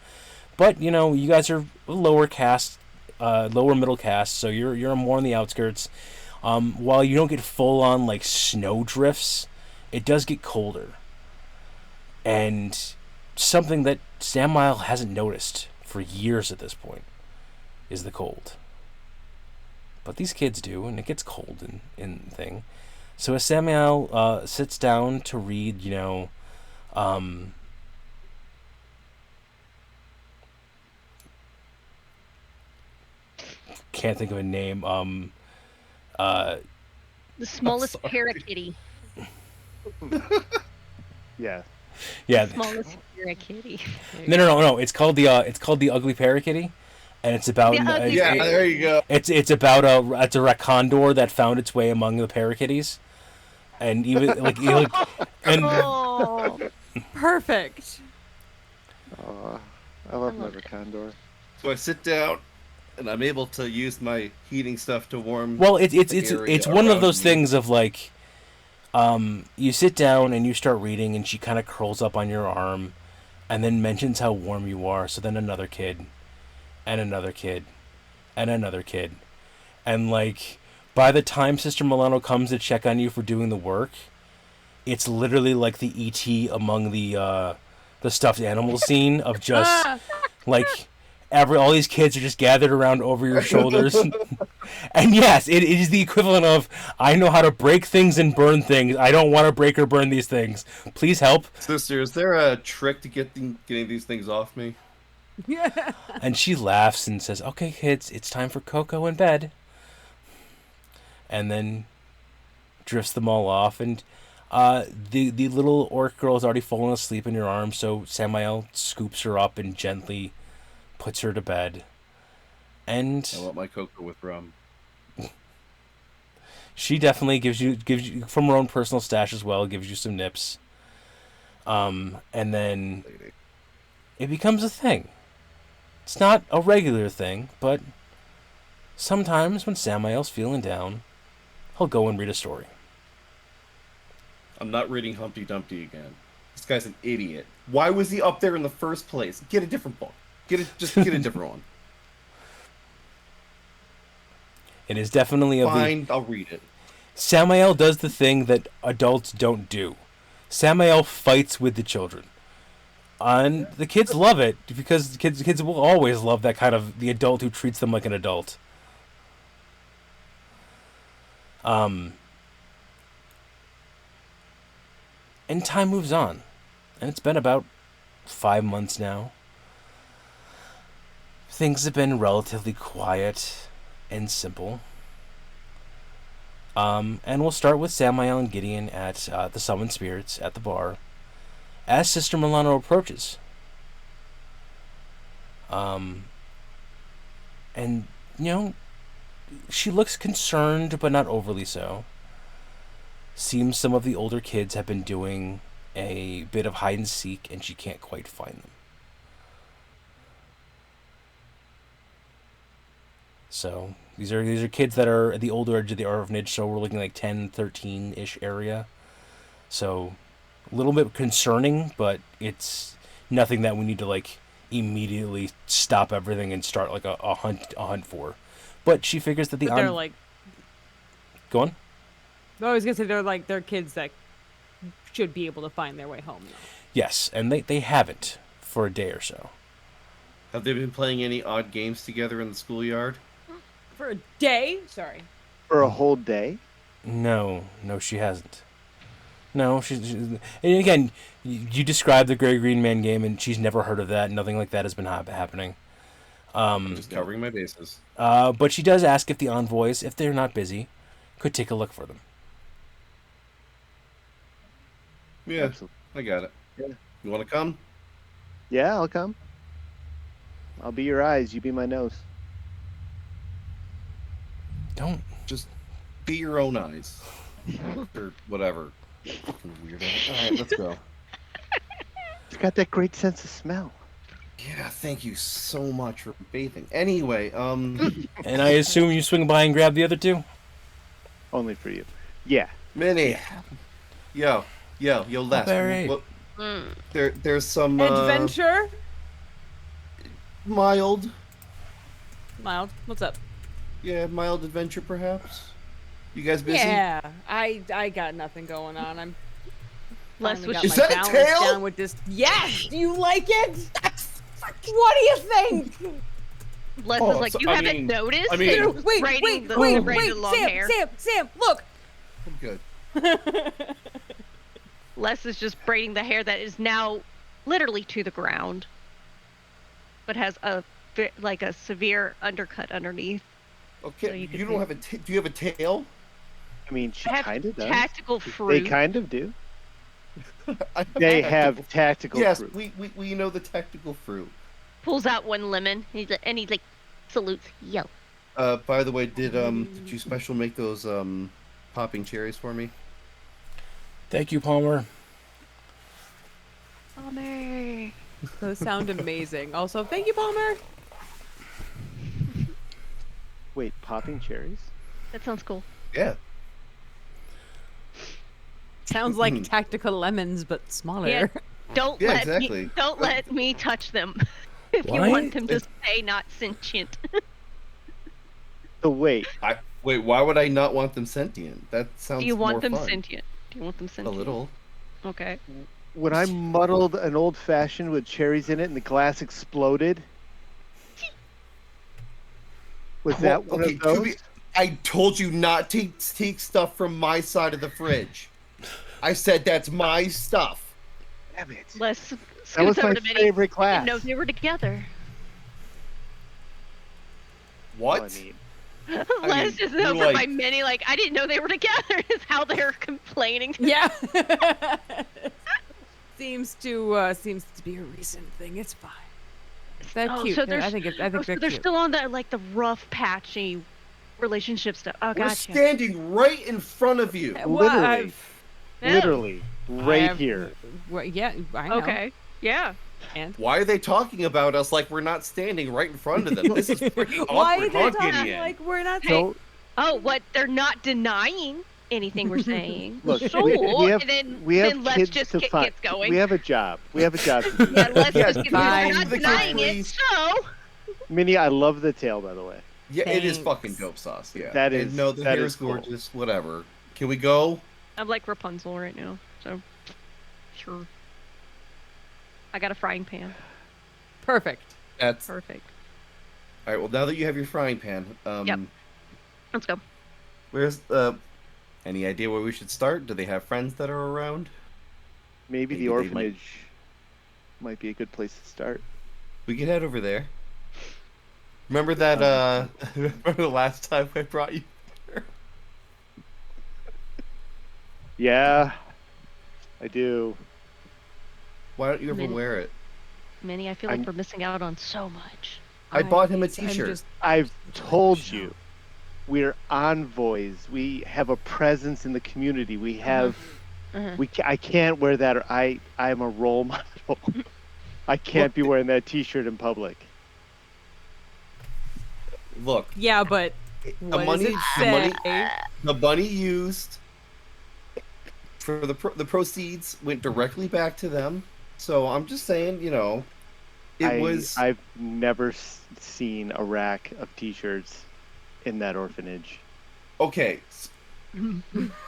Speaker 1: But you know, you guys are lower caste, lower middle caste, so you're more on the outskirts. While you don't get full on like snow drifts, it does get colder. And something that Samuel hasn't noticed for years at this point is the cold. But these kids do, and it gets cold in thing. So as Samuel sits down to read, you know, can't think of a name.
Speaker 5: The smallest parakeety.
Speaker 2: Yeah.
Speaker 1: Yeah.
Speaker 5: Smallest parakeety.
Speaker 1: No. It's called the Ugly Parakeety, and it's about
Speaker 5: The Ugly
Speaker 6: Yeah, there you go.
Speaker 1: it's about it's a condor that found its way among the parakeets, and even and
Speaker 5: Oh,
Speaker 4: Perfect.
Speaker 2: I love
Speaker 5: I
Speaker 2: my
Speaker 5: love it.
Speaker 2: condor.
Speaker 3: So I sit down, and I'm able to use my heating stuff to warm.
Speaker 1: well, it's
Speaker 3: the area
Speaker 1: it's one of
Speaker 3: around
Speaker 1: those
Speaker 3: me.
Speaker 1: things of like, you sit down and you start reading, and she kind of curls up on your arm, and then mentions how warm you are. So then another kid, and another kid, and another kid, and like by the time Sister Milano comes to check on you for doing the work, it's literally like the ET among the stuffed animal scene of just like all these kids are just gathered around over your shoulders. And yes, it is the equivalent of, I know how to break things and burn things. I don't want to break or burn these things. Please help.
Speaker 3: Sister, is there a trick to getting these things off me?
Speaker 1: And she laughs and says, "Okay, kids, it's time for Coco in bed." And then drifts them all off, and the little orc girl has already fallen asleep in your arms, so Samael scoops her up and gently puts her to bed. And
Speaker 3: I want my cocoa with rum.
Speaker 1: she definitely gives you from her own personal stash as well, gives you some nips. And then it becomes a thing. It's not a regular thing, but sometimes when Samael's feeling down, he'll go and read a story.
Speaker 3: I'm not reading Humpty Dumpty again. This guy's an idiot. Why was he up there in the first place? Get a different book. Just get a different one.
Speaker 1: It is definitely of
Speaker 3: Fine, I'll read it.
Speaker 1: Samael does the thing that adults don't do. Samael fights with the children. And the kids love it, because kids will always love that kind of the adult who treats them like an adult. And time moves on. And it's been about 5 months now. Things have been relatively quiet and simple. And we'll start with Samael and Gideon at the Summoned Spirits at the bar as Sister Milano approaches. And, you know, she looks concerned, but not overly so. Seems some of the older kids have been doing a bit of hide and seek, and she can't quite find them. So these are kids that are at the older edge of the orphanage, so we're looking like 10, 13-ish area. So a little bit concerning, but it's nothing that we need to like immediately stop everything and start like a hunt for. But she figures that
Speaker 4: But they're like,
Speaker 1: go on.
Speaker 4: I was gonna say they're kids that should be able to find their way home. Though.
Speaker 1: Yes, and they haven't for a day or so.
Speaker 3: Have they been playing any odd games together in the schoolyard?
Speaker 4: For a day? Sorry.
Speaker 2: For a whole day?
Speaker 1: No, she hasn't. No, she's and again, you described the Gray Green Man game, and she's never heard of that. Nothing like that has been happening.
Speaker 3: Just covering my bases.
Speaker 1: But she does ask if the envoys, if they're not busy, could take a look for them.
Speaker 3: Yeah,
Speaker 2: Absolutely.
Speaker 3: I got it.
Speaker 2: Yeah.
Speaker 3: You want to come?
Speaker 2: Yeah, I'll come. I'll be your eyes. You be my nose.
Speaker 1: Don't.
Speaker 3: Just be your own eyes. Or whatever. Fucking weirdo. Alright, let's go.
Speaker 2: You've got that great sense of smell.
Speaker 3: Yeah, thank you so much for bathing. Anyway,
Speaker 1: And I assume you swing by and grab the other two?
Speaker 2: Only for you. Yeah.
Speaker 3: Minnie. Yo, Les.
Speaker 1: Barry.
Speaker 3: There's some
Speaker 4: Adventure?
Speaker 3: mild.
Speaker 4: Mild. What's up?
Speaker 3: Yeah, mild adventure perhaps. You guys busy?
Speaker 4: Yeah, I got nothing going on. I'm
Speaker 5: Les
Speaker 4: finally
Speaker 5: was
Speaker 4: got
Speaker 3: Is
Speaker 4: my
Speaker 3: that a
Speaker 4: balance
Speaker 3: tail?
Speaker 4: down with this. Yes. Do you like it? What do you think?
Speaker 5: Les
Speaker 3: Oh,
Speaker 5: is like,
Speaker 3: so-
Speaker 5: you
Speaker 3: I
Speaker 5: haven't
Speaker 3: mean-
Speaker 5: noticed?
Speaker 3: I mean-
Speaker 5: that
Speaker 4: Dude, wait,
Speaker 5: braiding the
Speaker 4: wait,
Speaker 5: braided long
Speaker 4: Sam,
Speaker 5: hair.
Speaker 4: Sam, look.
Speaker 3: I'm good.
Speaker 5: Les is just braiding the hair that is now literally to the ground, but has a severe undercut underneath.
Speaker 3: Okay,
Speaker 5: So you can
Speaker 3: you don't
Speaker 5: see-
Speaker 3: have a do you have a tail?
Speaker 2: I mean, she
Speaker 5: I have
Speaker 2: kind of does.
Speaker 5: tactical
Speaker 2: They
Speaker 5: fruit.
Speaker 2: kind of do.
Speaker 3: I
Speaker 2: They
Speaker 3: tactical-
Speaker 2: have tactical
Speaker 3: Yes,
Speaker 2: fruit.
Speaker 3: we know the tactical fruit.
Speaker 5: Pulls out one lemon. He salutes. Yo.
Speaker 3: By the way, did you special make those popping cherries for me?
Speaker 1: Thank you, Palmer.
Speaker 5: Palmer.
Speaker 4: Those sound amazing. Also, thank you, Palmer.
Speaker 2: Wait, popping cherries?
Speaker 5: That sounds cool.
Speaker 3: Yeah.
Speaker 4: Sounds like tactical lemons, but smaller.
Speaker 5: Yeah. Don't
Speaker 3: Yeah,
Speaker 5: let
Speaker 3: exactly.
Speaker 5: me. Don't let me touch them. If you
Speaker 1: What?
Speaker 5: want them to stay not sentient.
Speaker 2: So wait,
Speaker 3: Wait, why would I not want them sentient? That sounds
Speaker 5: Do you want
Speaker 3: more
Speaker 5: them
Speaker 3: fun.
Speaker 5: sentient? Do you want them
Speaker 3: A
Speaker 5: sentient?
Speaker 3: little.
Speaker 5: Okay.
Speaker 2: when I muddled an old fashioned with cherries in it and the glass exploded, was that one
Speaker 3: Okay,
Speaker 2: of those?
Speaker 3: Kubi, I told you not to take stuff from my side of the fridge. I said that's my stuff.
Speaker 2: Damn it.
Speaker 5: Les
Speaker 2: That
Speaker 5: scoots
Speaker 2: was
Speaker 5: over
Speaker 2: my
Speaker 5: to Minnie.
Speaker 2: favorite
Speaker 5: Didn't
Speaker 2: class.
Speaker 5: know they were together.
Speaker 3: What?
Speaker 2: I mean,
Speaker 5: Les
Speaker 3: mean,
Speaker 5: is
Speaker 3: you're
Speaker 5: over by
Speaker 3: like-
Speaker 5: Minnie, like, I didn't know they were together, is how they're complaining.
Speaker 4: Yeah. seems to be a recent thing. It's fine. That's
Speaker 5: Oh,
Speaker 4: cute.
Speaker 5: so
Speaker 4: I
Speaker 5: there's-
Speaker 4: think
Speaker 5: Oh,
Speaker 4: they're
Speaker 5: so they're
Speaker 4: cute.
Speaker 5: still on the, like, the rough, patchy relationship stuff. Oh,
Speaker 3: We're
Speaker 5: gotcha.
Speaker 3: standing right in front of you.
Speaker 4: Well,
Speaker 2: literally,
Speaker 4: I've-
Speaker 5: Yeah.
Speaker 2: literally, right
Speaker 4: I've-
Speaker 2: here.
Speaker 4: Well, yeah, I know.
Speaker 5: Okay. Yeah.
Speaker 4: And
Speaker 3: Why are they talking about us like we're not standing right in front of them? This is freaking
Speaker 4: why are
Speaker 3: awkward,
Speaker 4: they
Speaker 3: huh,
Speaker 4: talking
Speaker 3: Gideon?
Speaker 4: like we're not?
Speaker 2: Don't
Speaker 5: Oh, what? They're not denying anything we're saying.
Speaker 2: look.
Speaker 5: So,
Speaker 2: we have
Speaker 5: and then,
Speaker 2: we have
Speaker 5: then Les
Speaker 2: kids
Speaker 5: just
Speaker 2: to find.
Speaker 5: gets going.
Speaker 2: We have a job. We have a job to do.
Speaker 5: Yeah, Les
Speaker 3: Yeah,
Speaker 5: just gets
Speaker 4: fine,
Speaker 5: They're not
Speaker 3: fine.
Speaker 5: denying it,
Speaker 3: Please.
Speaker 5: so...
Speaker 2: Minnie, I love the tail, by the way.
Speaker 3: Yeah, it is
Speaker 4: Thanks.
Speaker 3: fucking dope sauce. Yeah,
Speaker 2: That
Speaker 3: And
Speaker 2: is-
Speaker 3: no, the
Speaker 2: that
Speaker 3: hair
Speaker 2: is
Speaker 3: is
Speaker 2: cool.
Speaker 3: gorgeous. Whatever. Can we go?
Speaker 5: I'm like Rapunzel right now, so... Sure. I got a frying pan.
Speaker 4: Perfect.
Speaker 3: That's
Speaker 5: Perfect.
Speaker 3: all right. Well, now that you have your frying pan,
Speaker 5: Yep. Let's go.
Speaker 3: where's any idea where we should start? Do they have friends that are around?
Speaker 2: Maybe
Speaker 3: Maybe
Speaker 2: the
Speaker 3: they might-
Speaker 2: orphanage might be a good place to start.
Speaker 3: We could head over there. Remember that? Remember the last time I brought you?
Speaker 2: Yeah, I do.
Speaker 3: Why don't you ever
Speaker 5: Minnie.
Speaker 3: wear it?
Speaker 5: Minnie, I feel like
Speaker 2: I'm-
Speaker 5: we're missing out on so much.
Speaker 3: I bought him a
Speaker 4: I'm
Speaker 3: T-shirt.
Speaker 4: just-
Speaker 2: I've told you, we're envoys. We have a presence in the community. We have.
Speaker 5: Uh-huh.
Speaker 2: I can't wear that. Or I'm a role model. I can't be wearing that T-shirt in public.
Speaker 3: Look,
Speaker 4: Yeah, but what
Speaker 3: money,
Speaker 4: does it
Speaker 3: the money,
Speaker 4: say?
Speaker 3: the money used for the proceeds went directly back to them. So I'm just saying,
Speaker 2: I've never seen a rack of T-shirts in that orphanage.
Speaker 3: okay.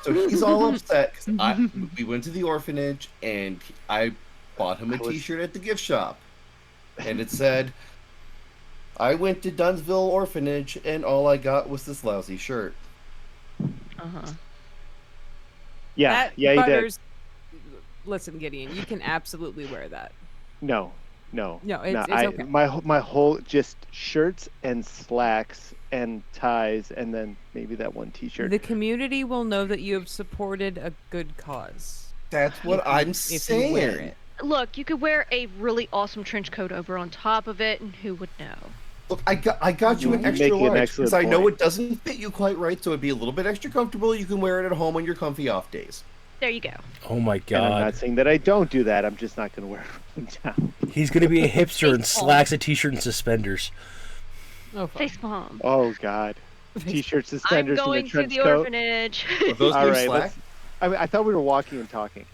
Speaker 3: So he's all upset because we went to the orphanage and I bought him a
Speaker 2: I was-
Speaker 3: T-shirt at the gift shop, and it said, "I went to Dunsville Orphanage and all I got was this lousy shirt."
Speaker 5: Uh-huh.
Speaker 2: Yeah,
Speaker 4: That
Speaker 2: yeah, he did.
Speaker 4: butters. Listen, Gideon, you can absolutely wear that.
Speaker 2: No,
Speaker 4: No, it's okay.
Speaker 2: My whole just shirts and slacks and ties, and then maybe that one T-shirt.
Speaker 4: The community will know that you have supported a good cause.
Speaker 3: That's what I'm
Speaker 4: if you wear
Speaker 3: saying.
Speaker 4: it.
Speaker 5: Look, you could wear a really awesome trench coat over on top of it, and who would know?
Speaker 3: Look, I got you an
Speaker 2: You're
Speaker 3: extra
Speaker 2: making an
Speaker 3: large
Speaker 2: excellent
Speaker 3: because I know
Speaker 2: point.
Speaker 3: it doesn't fit you quite right, so it'd be a little bit extra comfortable. You can wear it at home on your comfy off days.
Speaker 5: There you go.
Speaker 1: Oh my
Speaker 2: And I'm not
Speaker 1: god.
Speaker 2: saying that I don't do that. I'm just not going to wear it down.
Speaker 1: He's gonna be a hipster in
Speaker 5: Baseball.
Speaker 1: slacks, a t-shirt, and suspenders.
Speaker 4: Oh, fuck.
Speaker 5: Face palm.
Speaker 2: Oh God. T-shirt,
Speaker 5: I'm
Speaker 2: suspenders, and a
Speaker 5: going to
Speaker 2: trench
Speaker 5: the
Speaker 2: coat.
Speaker 5: orphanage.
Speaker 3: Are those
Speaker 2: All
Speaker 3: new
Speaker 2: right,
Speaker 3: slack?
Speaker 2: I thought we were walking and talking.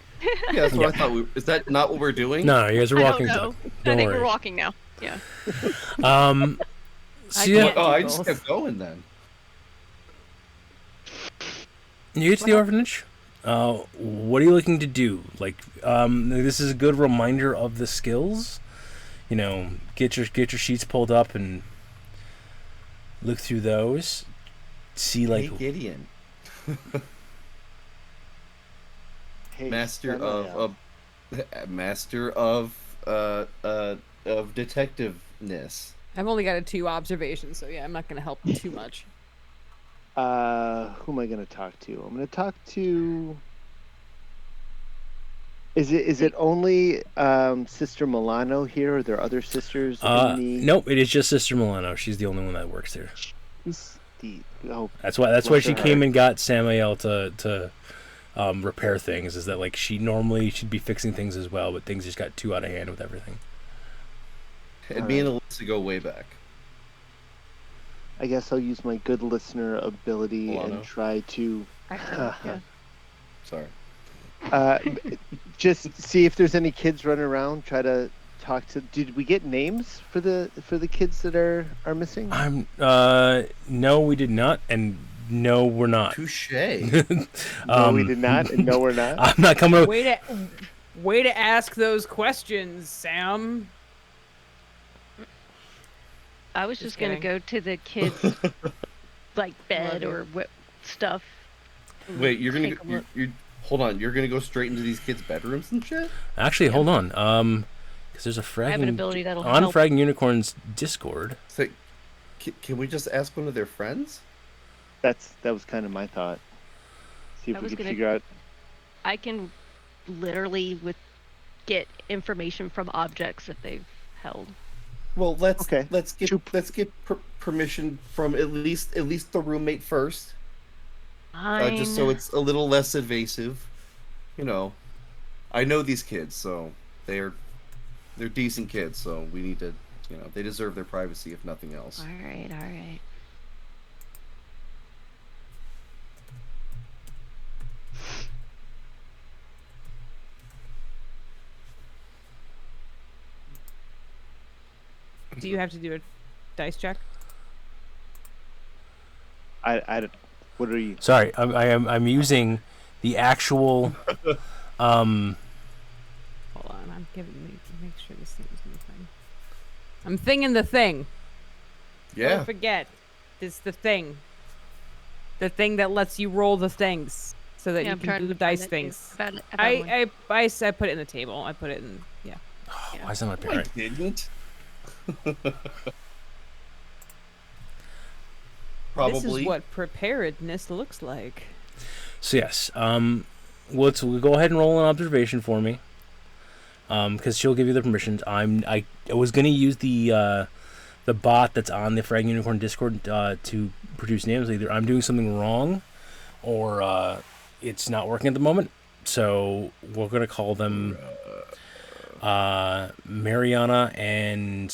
Speaker 3: Yeah, that's what I thought. Is that not what we're doing?
Speaker 1: No, you guys are
Speaker 5: I
Speaker 1: walking.
Speaker 5: don't know.
Speaker 1: Don't
Speaker 5: I think
Speaker 1: worry.
Speaker 5: we're walking now. Yeah.
Speaker 1: So
Speaker 4: I
Speaker 1: yeah,
Speaker 4: can't.
Speaker 3: Oh, I
Speaker 4: Both.
Speaker 3: just kept going then.
Speaker 1: you get to the orphanage. What are you looking to do? Like, this is a good reminder of the skills. You know, get your sheets pulled up and look through those. See, like,
Speaker 3: Hey, Gideon,
Speaker 2: Hey,
Speaker 3: master
Speaker 2: Samael.
Speaker 3: of detectiveness.
Speaker 4: I've only got a 2 observations, so yeah, I'm not gonna help too much.
Speaker 2: Who am I going to talk to? I'm going to talk to. Is it only Sister Milano here? Or are there other sisters in the?
Speaker 1: nope, it is just Sister Milano. She's the only one that works there.
Speaker 2: Oh,
Speaker 1: That's why
Speaker 2: bless
Speaker 1: she
Speaker 2: her
Speaker 1: came
Speaker 2: heart.
Speaker 1: and got Samael to repair things. Is that like she normally should be fixing things as well, but things just got too out of hand with everything.
Speaker 3: And me and Alyssa go way back.
Speaker 2: I guess I'll use my good listener ability
Speaker 3: Milano.
Speaker 2: and try to
Speaker 5: Yeah.
Speaker 3: Sorry.
Speaker 2: just see if there's any kids running around. Try to talk to. Did we get names for the kids that are missing?
Speaker 1: No, we did not, and no, we're not.
Speaker 3: Touche.
Speaker 2: No, we did not, and no, we're not.
Speaker 1: I'm not coming up.
Speaker 4: Way to ask those questions, Sam.
Speaker 5: I was
Speaker 4: Just
Speaker 5: just gonna
Speaker 4: kidding.
Speaker 5: go to the kids, like bed
Speaker 4: you.
Speaker 5: or stuff. and
Speaker 3: Wait, you're gonna
Speaker 5: take a
Speaker 3: go,
Speaker 5: look.
Speaker 3: you're hold on. You're gonna go straight into these kids' bedrooms and shit.
Speaker 1: Actually, hold on. Because there's a
Speaker 5: I have an
Speaker 1: Fraggin
Speaker 5: ability that'll
Speaker 1: on
Speaker 5: help.
Speaker 1: Fraggin Unicorn's Discord.
Speaker 3: So, can we just ask one of their friends?
Speaker 2: That was kind of my thought. See if
Speaker 5: I
Speaker 2: we
Speaker 5: was
Speaker 2: could
Speaker 5: gonna-
Speaker 2: figure out.
Speaker 5: I can literally get information from objects that they've held.
Speaker 3: Well, let's
Speaker 2: Okay.
Speaker 3: get permission from at least the roommate first, just so it's a little less invasive. You know, I know these kids, so they're decent kids, so we need to, they deserve their privacy if nothing else.
Speaker 5: All right, all right.
Speaker 4: Do you have to do a dice check?
Speaker 2: What are you?
Speaker 1: Sorry, I'm using the actual.
Speaker 4: Hold on, I'm make sure this thing is moving. I'm thinking the thing.
Speaker 3: Yeah.
Speaker 4: Don't forget, it's the thing. The thing that lets you roll the things so that
Speaker 5: Yeah,
Speaker 4: you
Speaker 5: I'm
Speaker 4: can
Speaker 5: trying
Speaker 4: do the
Speaker 5: to find
Speaker 4: dice
Speaker 5: that too.
Speaker 4: things.
Speaker 5: Found one.
Speaker 4: I put it in the table. I put it in. Yeah.
Speaker 1: Why is that not
Speaker 3: I
Speaker 1: apparent?
Speaker 3: didn't. Probably.
Speaker 4: This is what preparedness looks like.
Speaker 1: So yes, we'll go ahead and roll an observation for me. Because she'll give you the permissions. I was gonna use the bot that's on the Fraggin Unicorn Discord to produce names. Either I'm doing something wrong, or it's not working at the moment. So we're gonna call them Mariana and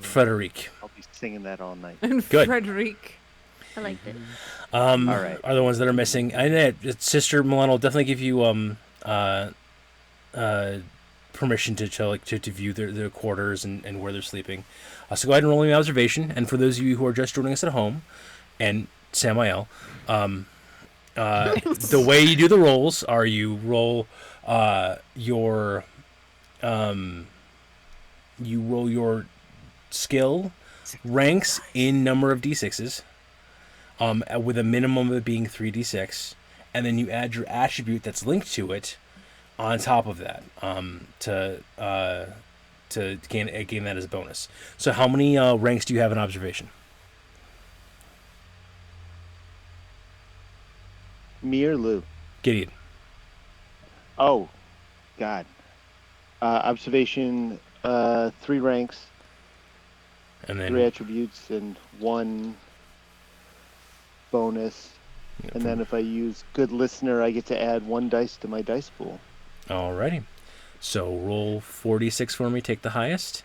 Speaker 1: Frederic.
Speaker 2: I'll be singing that all night.
Speaker 4: And
Speaker 1: Good.
Speaker 4: Frederic.
Speaker 5: I liked it.
Speaker 2: All right.
Speaker 1: Are the ones that are missing. And Sister Milano will definitely give you permission to view their quarters and where they're sleeping. So go ahead and roll me an observation. And for those of you who are just joining us at home, and Samael, the way you do the rolls are you roll your skill ranks in number of d6s, with a minimum of it being 3d6, and then you add your attribute that's linked to it on top of that, to gain that as a bonus. So how many ranks do you have in observation?
Speaker 2: Me or Lou?
Speaker 1: Gideon.
Speaker 2: Oh, God. Observation, 3 ranks,
Speaker 1: And
Speaker 2: 3
Speaker 1: then
Speaker 2: attributes, and 1 bonus. And then if I use good listener, I get to add 1 dice to my dice pool.
Speaker 1: alrighty. So roll 46 for me. Take the highest.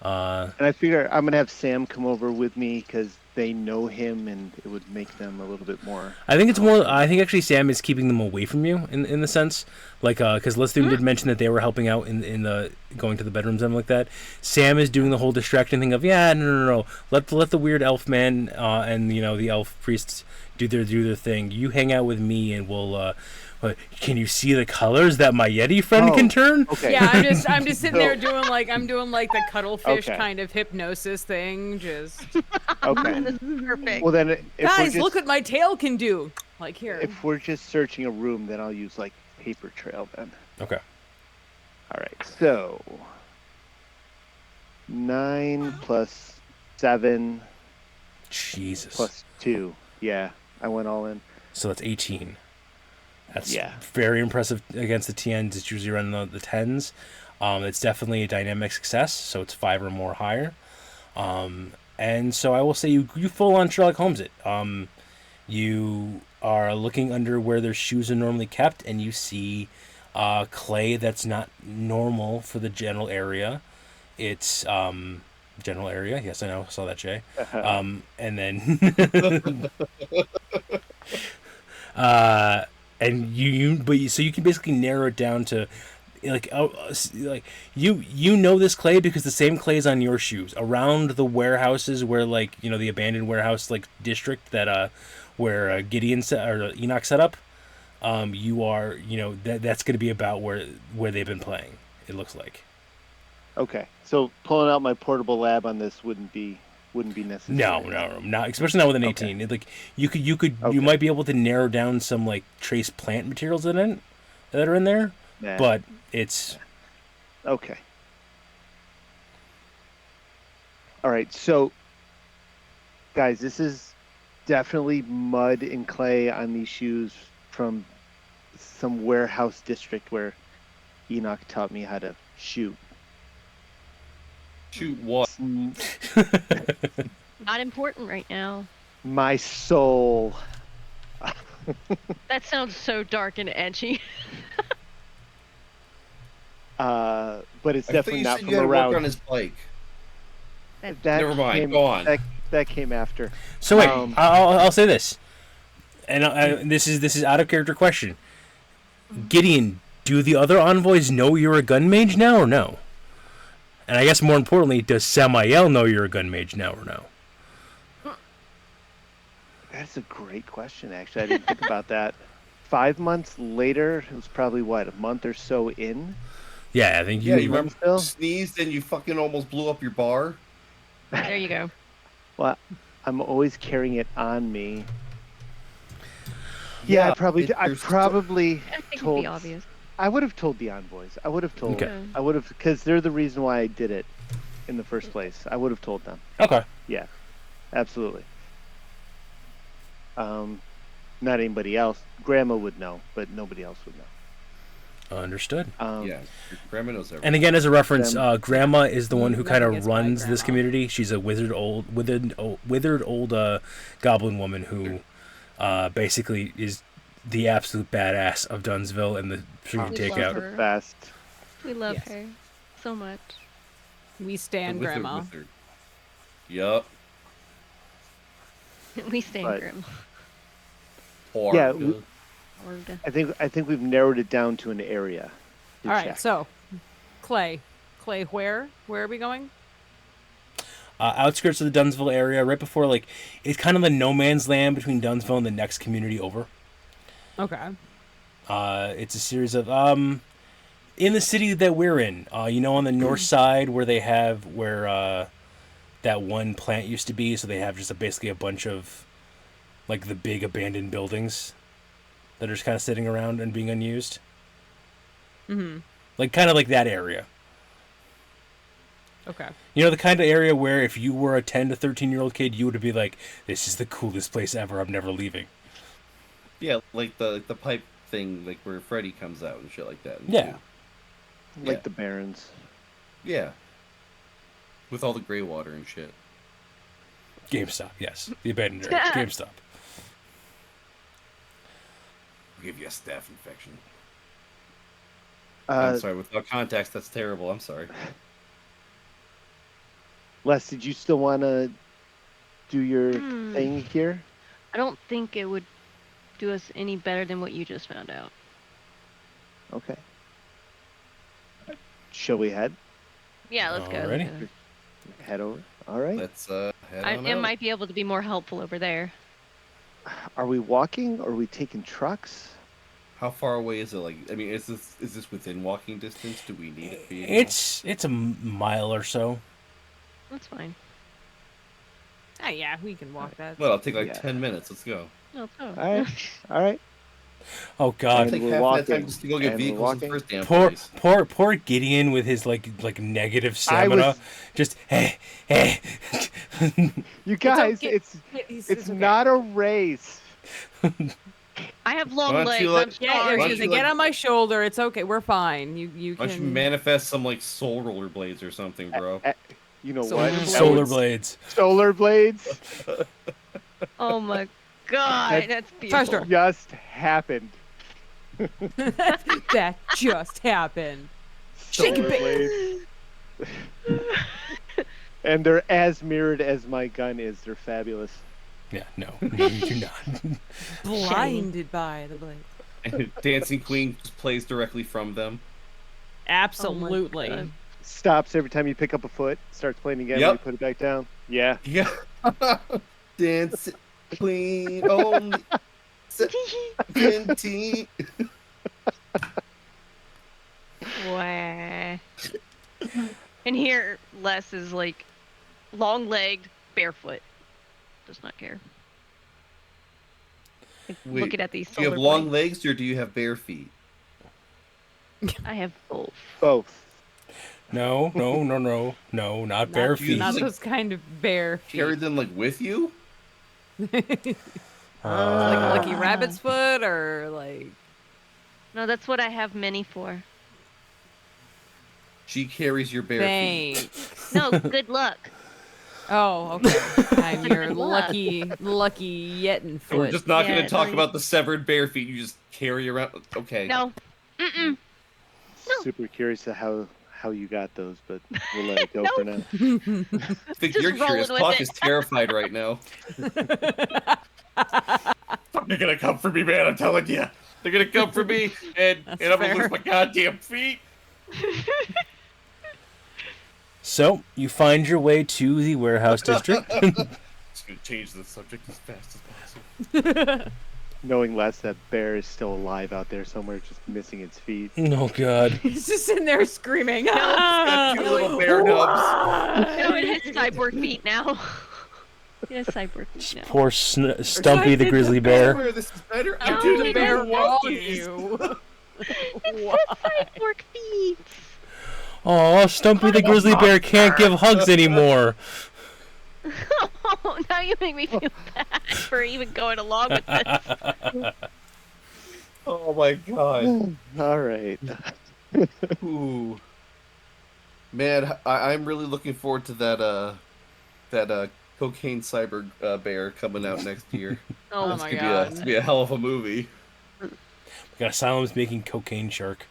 Speaker 2: And I figure I'm gonna have Sam come over with me because they know him, and it would make them a little bit more.
Speaker 1: I think it's more. I think actually Sam is keeping them away from you in the sense, like, because Lithum did mention that they were helping out in the going to the bedrooms and like that. Sam is doing the whole distraction thing of no. Let the weird elf man and the elf priests do their thing. You hang out with me, and we'll. Can you see the colors that my Yeti friend can turn?
Speaker 2: Okay.
Speaker 4: Yeah, I'm just sitting there doing the cuttlefish kind of hypnosis thing. Just
Speaker 2: Okay.
Speaker 5: This is perfect.
Speaker 2: Well, then, if
Speaker 4: guys, look what my tail can do. Like here.
Speaker 2: If we're just searching a room, then I'll use like paper trail then.
Speaker 1: Okay.
Speaker 2: All right. So 9 plus 7
Speaker 1: Jesus.
Speaker 2: plus 2. Yeah, I went all in.
Speaker 1: So that's 18. That's
Speaker 2: Yeah.
Speaker 1: very impressive against the TNs. It's usually running the 10s. It's definitely a dynamic success, so it's 5 or more higher. And so I will say you full on Sherlock Holmes it. You are looking under where their shoes are normally kept, and you see clay that's not normal for the general area. It's general area. Yes, I know. Saw that, Jay. And then so you can basically narrow it down to like you know this clay because the same clay is on your shoes around the warehouses where the abandoned warehouse district that where Gideon or Enoch set up. You are that's going to be about where they've been playing. It looks like.
Speaker 2: Okay, so pulling out my portable lab on this wouldn't be necessary.
Speaker 1: No, not especially not with an 18.
Speaker 2: Okay.
Speaker 1: You might be able to narrow down some trace plant materials that are in there,
Speaker 2: Nah.
Speaker 1: but it's
Speaker 2: Okay. All right, so guys, this is definitely mud and clay on these shoes from some warehouse district where Enoch taught me how to shoot.
Speaker 6: Shoot what?
Speaker 5: Not important right now.
Speaker 2: My soul.
Speaker 5: That sounds so dark and edgy.
Speaker 2: But it's
Speaker 3: I thought
Speaker 2: definitely
Speaker 3: you
Speaker 2: not
Speaker 3: said
Speaker 2: from
Speaker 3: you had to
Speaker 2: around.
Speaker 3: work on his bike.
Speaker 2: That
Speaker 6: Never mind,
Speaker 2: came-
Speaker 6: go on.
Speaker 2: That came after.
Speaker 1: so. Wait, I'll say this, and this is out of character question. Gideon, do the other envoys know you're a gun mage now or no? And I guess more importantly, does Samael know you're a gun mage now or no?
Speaker 2: That's a great question, actually. I didn't think about that. 5 months later, it was probably a month or so in.
Speaker 1: Yeah, I think
Speaker 3: Yeah, you
Speaker 2: remember
Speaker 3: remember
Speaker 2: still?
Speaker 3: you sneezed and you fucking almost blew up your bar?
Speaker 5: There you go.
Speaker 2: Well, I'm always carrying it on me. Yeah, I probably
Speaker 5: I think it'd
Speaker 2: told.
Speaker 5: be obvious.
Speaker 2: I would have told the envoys. I would have told.
Speaker 1: Okay.
Speaker 2: I would have, because they're the reason why I did it in the first place. I would have told them.
Speaker 1: Okay.
Speaker 2: Yeah, absolutely. Not anybody else. Grandma would know, but nobody else would know.
Speaker 1: Understood.
Speaker 3: Yeah, your grandma knows everything.
Speaker 1: And again, as a reference, Grandma is the one who kind
Speaker 4: Nothing
Speaker 1: of
Speaker 4: gets by
Speaker 1: runs this
Speaker 4: Grandma.
Speaker 1: community. She's a withered old goblin woman who basically is the absolute badass of Dunsville and the Springstreet
Speaker 5: We love
Speaker 1: Takeout.
Speaker 5: her.
Speaker 2: The best.
Speaker 5: We love
Speaker 4: Yes.
Speaker 5: her so much.
Speaker 4: We stand Grandma.
Speaker 3: Yup.
Speaker 5: We stand
Speaker 2: But-
Speaker 5: grim.
Speaker 3: Poor.
Speaker 2: Yeah,
Speaker 3: good.
Speaker 2: I think we've narrowed it down to an area. to
Speaker 4: All right,
Speaker 2: check.
Speaker 4: so Clay, where are we going?
Speaker 1: Outskirts of the Dunsville area, right before it's kind of the no man's land between Dunsville and the next community over.
Speaker 4: Okay.
Speaker 1: It's a series of in the city that we're in. On the north side where they have that one plant used to be, so they have just basically a bunch of the big abandoned buildings that are just kind of sitting around and being unused.
Speaker 4: Mm-hmm.
Speaker 1: Kind of like that area.
Speaker 4: Okay.
Speaker 1: The kind of area where if you were a 10 to 13-year-old kid, you would be like, this is the coolest place ever. I'm never leaving.
Speaker 6: Yeah, like the pipe thing, like where Freddy comes out and shit like that.
Speaker 1: Yeah.
Speaker 2: Like
Speaker 6: Yeah.
Speaker 2: the Barons.
Speaker 6: Yeah. With all the gray water and shit.
Speaker 1: GameStop, yes. The abandoned area. GameStop.
Speaker 6: I'll give you a staph infection.
Speaker 2: Uh,
Speaker 6: I'm sorry, without context, that's terrible. I'm sorry.
Speaker 2: Les, did you still want to do your thing here?
Speaker 5: I don't think it would do us any better than what you just found out.
Speaker 2: Okay. Shall we head?
Speaker 5: Yeah, let's go.
Speaker 1: Alrighty.
Speaker 5: Let's go.
Speaker 2: Head over. All right.
Speaker 6: Let's head on
Speaker 5: It
Speaker 6: out.
Speaker 5: might be able to be more helpful over there.
Speaker 2: Are we walking or are we taking trucks?
Speaker 6: How far away is it? Like, I mean, is this within walking distance? Do we need it?
Speaker 1: It's a mile or so.
Speaker 5: That's fine.
Speaker 4: Ah, yeah, we can walk that.
Speaker 6: Well, it'll take like
Speaker 2: Yeah.
Speaker 6: 10 minutes. Let's go.
Speaker 5: No, it's not.
Speaker 2: All right. All right.
Speaker 1: Oh
Speaker 6: I'll
Speaker 1: God.
Speaker 6: take
Speaker 2: we're
Speaker 6: half
Speaker 2: walking,
Speaker 6: that time just to go get
Speaker 2: and we're
Speaker 6: vehicles in the
Speaker 2: walking.
Speaker 6: first damn
Speaker 1: Poor,
Speaker 6: place.
Speaker 1: poor Gideon with his like negative stamina.
Speaker 2: was-
Speaker 1: Just
Speaker 2: You guys,
Speaker 4: okay.
Speaker 2: it's
Speaker 4: He's
Speaker 2: it's
Speaker 4: okay.
Speaker 2: not a race.
Speaker 5: I have long
Speaker 6: Why don't you
Speaker 5: legs.
Speaker 6: let-
Speaker 5: I'm
Speaker 4: Yeah,
Speaker 5: sorry.
Speaker 6: Why
Speaker 4: there's
Speaker 6: don't
Speaker 4: gonna
Speaker 6: you
Speaker 4: get
Speaker 6: like-
Speaker 4: on my shoulder. It's okay. We're fine. You
Speaker 6: Why don't you
Speaker 4: can.
Speaker 6: manifest some like soul rollerblades or something, bro?
Speaker 2: You know
Speaker 4: Solar
Speaker 2: what?
Speaker 4: blades.
Speaker 1: solar blades.
Speaker 2: Solar blades
Speaker 5: Oh my god, that's
Speaker 4: Faster.
Speaker 5: beautiful.
Speaker 2: just happened.
Speaker 4: That just happened. Shake
Speaker 2: Solar
Speaker 4: it,
Speaker 2: blades. And they're as mirrored as my gun is. They're fabulous.
Speaker 1: Yeah, no, you're not.
Speaker 4: Blinded by the blade.
Speaker 6: And Dancing Queen just plays directly from them.
Speaker 4: Absolutely.
Speaker 5: God.
Speaker 2: Stops every time you pick up a foot. Starts playing again
Speaker 6: Yep.
Speaker 2: when you put it back down. Yeah.
Speaker 6: Yeah. Dancing Queen only 17.
Speaker 5: Wah. And here, Les is like long-legged, barefoot. Does not care. Like,
Speaker 6: Wait,
Speaker 5: looking at these
Speaker 6: Do you have
Speaker 5: solar
Speaker 6: long
Speaker 5: blades.
Speaker 6: legs or do you have bare feet?
Speaker 5: I have both.
Speaker 2: Both.
Speaker 1: No, not bare
Speaker 6: Not-
Speaker 1: feet.
Speaker 4: Not
Speaker 6: like-
Speaker 4: those kind of bare feet.
Speaker 6: Carry them like with you?
Speaker 4: Like a
Speaker 1: Uh,
Speaker 4: lucky rabbit's foot, or like.
Speaker 5: No, that's what I have many for.
Speaker 6: She carries your bare feet.
Speaker 4: Thanks.
Speaker 5: No, good luck.
Speaker 4: Oh, okay. I'm your
Speaker 5: Good luck.
Speaker 4: lucky Yetin
Speaker 6: So we're
Speaker 4: foot.
Speaker 6: just not going
Speaker 5: Yeah,
Speaker 6: to talk
Speaker 5: no,
Speaker 6: about the severed bare feet. You just carry around. Okay.
Speaker 5: No. Mm-mm. No.
Speaker 2: Super curious to how you got those, but we'll let it go
Speaker 5: No.
Speaker 2: for now.
Speaker 6: I think
Speaker 5: Just
Speaker 6: you're curious.
Speaker 5: rolling with
Speaker 6: Clock
Speaker 5: it.
Speaker 6: is terrified right now. They're gonna come for me, man. I'm telling you. They're gonna come for me, and
Speaker 4: That's
Speaker 6: I'm gonna
Speaker 4: fair.
Speaker 6: lose my goddamn feet.
Speaker 1: So you find your way to the warehouse district.
Speaker 6: Just gonna change the subject as fast as possible.
Speaker 2: Knowing less that bear is still alive out there somewhere, just missing its feet.
Speaker 1: Oh God.
Speaker 4: He's just in there screaming.
Speaker 6: Got
Speaker 4: "Ah!"
Speaker 6: two little bear nubs.
Speaker 5: No, it has cyborg feet now. It has cyborg feet now.
Speaker 1: Poor Stumpy the grizzly bear.
Speaker 6: Where this is better.
Speaker 5: Oh,
Speaker 6: I'm
Speaker 5: the
Speaker 6: doing
Speaker 4: The
Speaker 5: bear
Speaker 4: bear
Speaker 6: better
Speaker 4: wrong
Speaker 6: walkies.
Speaker 4: you.
Speaker 5: It says cyborg feet.
Speaker 1: Oh, Stumpy the grizzly bear can't give hugs anymore.
Speaker 5: Oh, now you make me feel bad for even going along with this.
Speaker 6: Oh my god.
Speaker 2: All right.
Speaker 6: Ooh. Man, I'm really looking forward to that cocaine cyber bear coming out next year.
Speaker 4: Oh
Speaker 6: It's
Speaker 4: my
Speaker 6: gonna
Speaker 4: god.
Speaker 6: It's gonna be a hell of a movie.
Speaker 1: We got Asylum's making cocaine shark.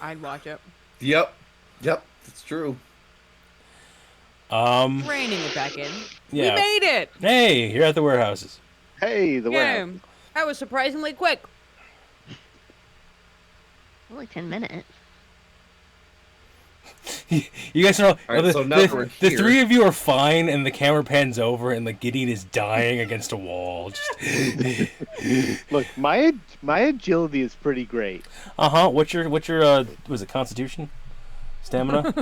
Speaker 4: I'd watch it.
Speaker 6: Yep, it's true.
Speaker 4: Reining it back in.
Speaker 1: Yeah.
Speaker 4: We made it.
Speaker 1: Hey, you're at the warehouses.
Speaker 2: Hey, the
Speaker 4: Yeah.
Speaker 2: warehouse.
Speaker 4: That was surprisingly quick.
Speaker 5: Only 10 minutes.
Speaker 1: You guys know
Speaker 6: All right,
Speaker 1: the,
Speaker 6: so now that we're
Speaker 1: the
Speaker 6: here-
Speaker 1: three of you are fine, and the camera pans over, and like Gideon is dying against a wall. Just
Speaker 2: Look, my agility is pretty great.
Speaker 1: What's your was it Constitution, stamina?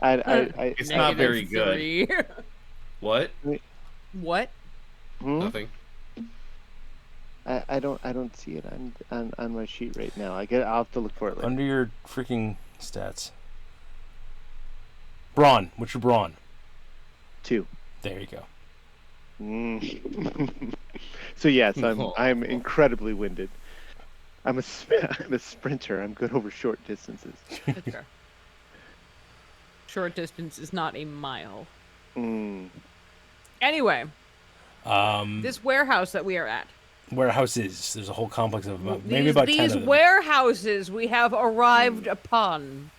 Speaker 2: I
Speaker 6: It's not very good.
Speaker 4: -3.
Speaker 6: What?
Speaker 4: What?
Speaker 6: Nothing.
Speaker 2: I don't see it on my sheet right now. I'll have to look for it later.
Speaker 1: Under your freaking stats. Brawn. What's your brawn?
Speaker 2: 2.
Speaker 1: There you go.
Speaker 2: So yes,
Speaker 6: Oh.
Speaker 2: I'm incredibly winded. I'm a sprinter. I'm good over short distances.
Speaker 4: That's fair. Short distance is not a mile. Anyway, this warehouse that we are at.
Speaker 1: Warehouses. There's a whole complex of maybe about 10
Speaker 4: These
Speaker 1: of them.
Speaker 4: warehouses we have arrived upon.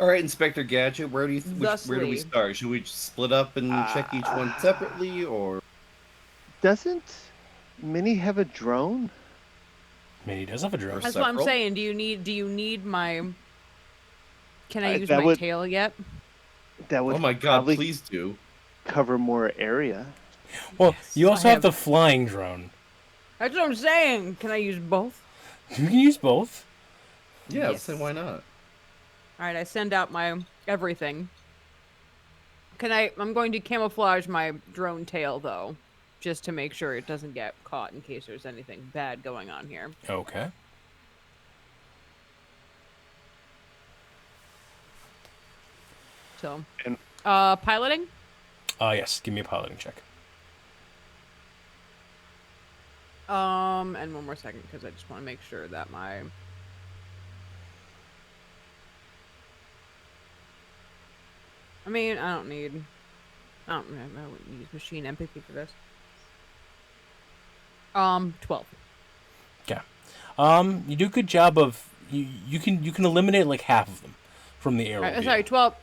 Speaker 6: All right, Inspector Gadget, where do we
Speaker 4: Thusly.
Speaker 6: start? Should we just split up and check each one separately, or?
Speaker 2: Doesn't Minnie have a drone?
Speaker 1: Minnie does have a drone.
Speaker 4: That's what I'm
Speaker 6: Several?
Speaker 4: saying. Do you need my? Can I use
Speaker 2: that
Speaker 4: my
Speaker 2: would-
Speaker 4: tail yet?
Speaker 2: That would
Speaker 6: Oh my God!
Speaker 2: probably
Speaker 6: Please do.
Speaker 2: cover more area.
Speaker 1: Well,
Speaker 4: Yes,
Speaker 1: you also
Speaker 4: I
Speaker 1: have the flying drone.
Speaker 4: That's what I'm saying. Can I use both?
Speaker 1: You can use both.
Speaker 6: Yeah,
Speaker 4: Yes.
Speaker 6: so why not?
Speaker 4: All right, I send out my everything. I'm going to camouflage my drone tail though, just to make sure it doesn't get caught in case there's anything bad going on here.
Speaker 1: Okay.
Speaker 4: So,
Speaker 2: And-
Speaker 4: piloting.
Speaker 1: Yes. Give me a piloting check.
Speaker 4: And one more second because I just want to make sure that my. I mean, I wouldn't use machine empathy for this. 12.
Speaker 1: You do a good job of you can eliminate like half of them from the airway.
Speaker 4: Sorry, 12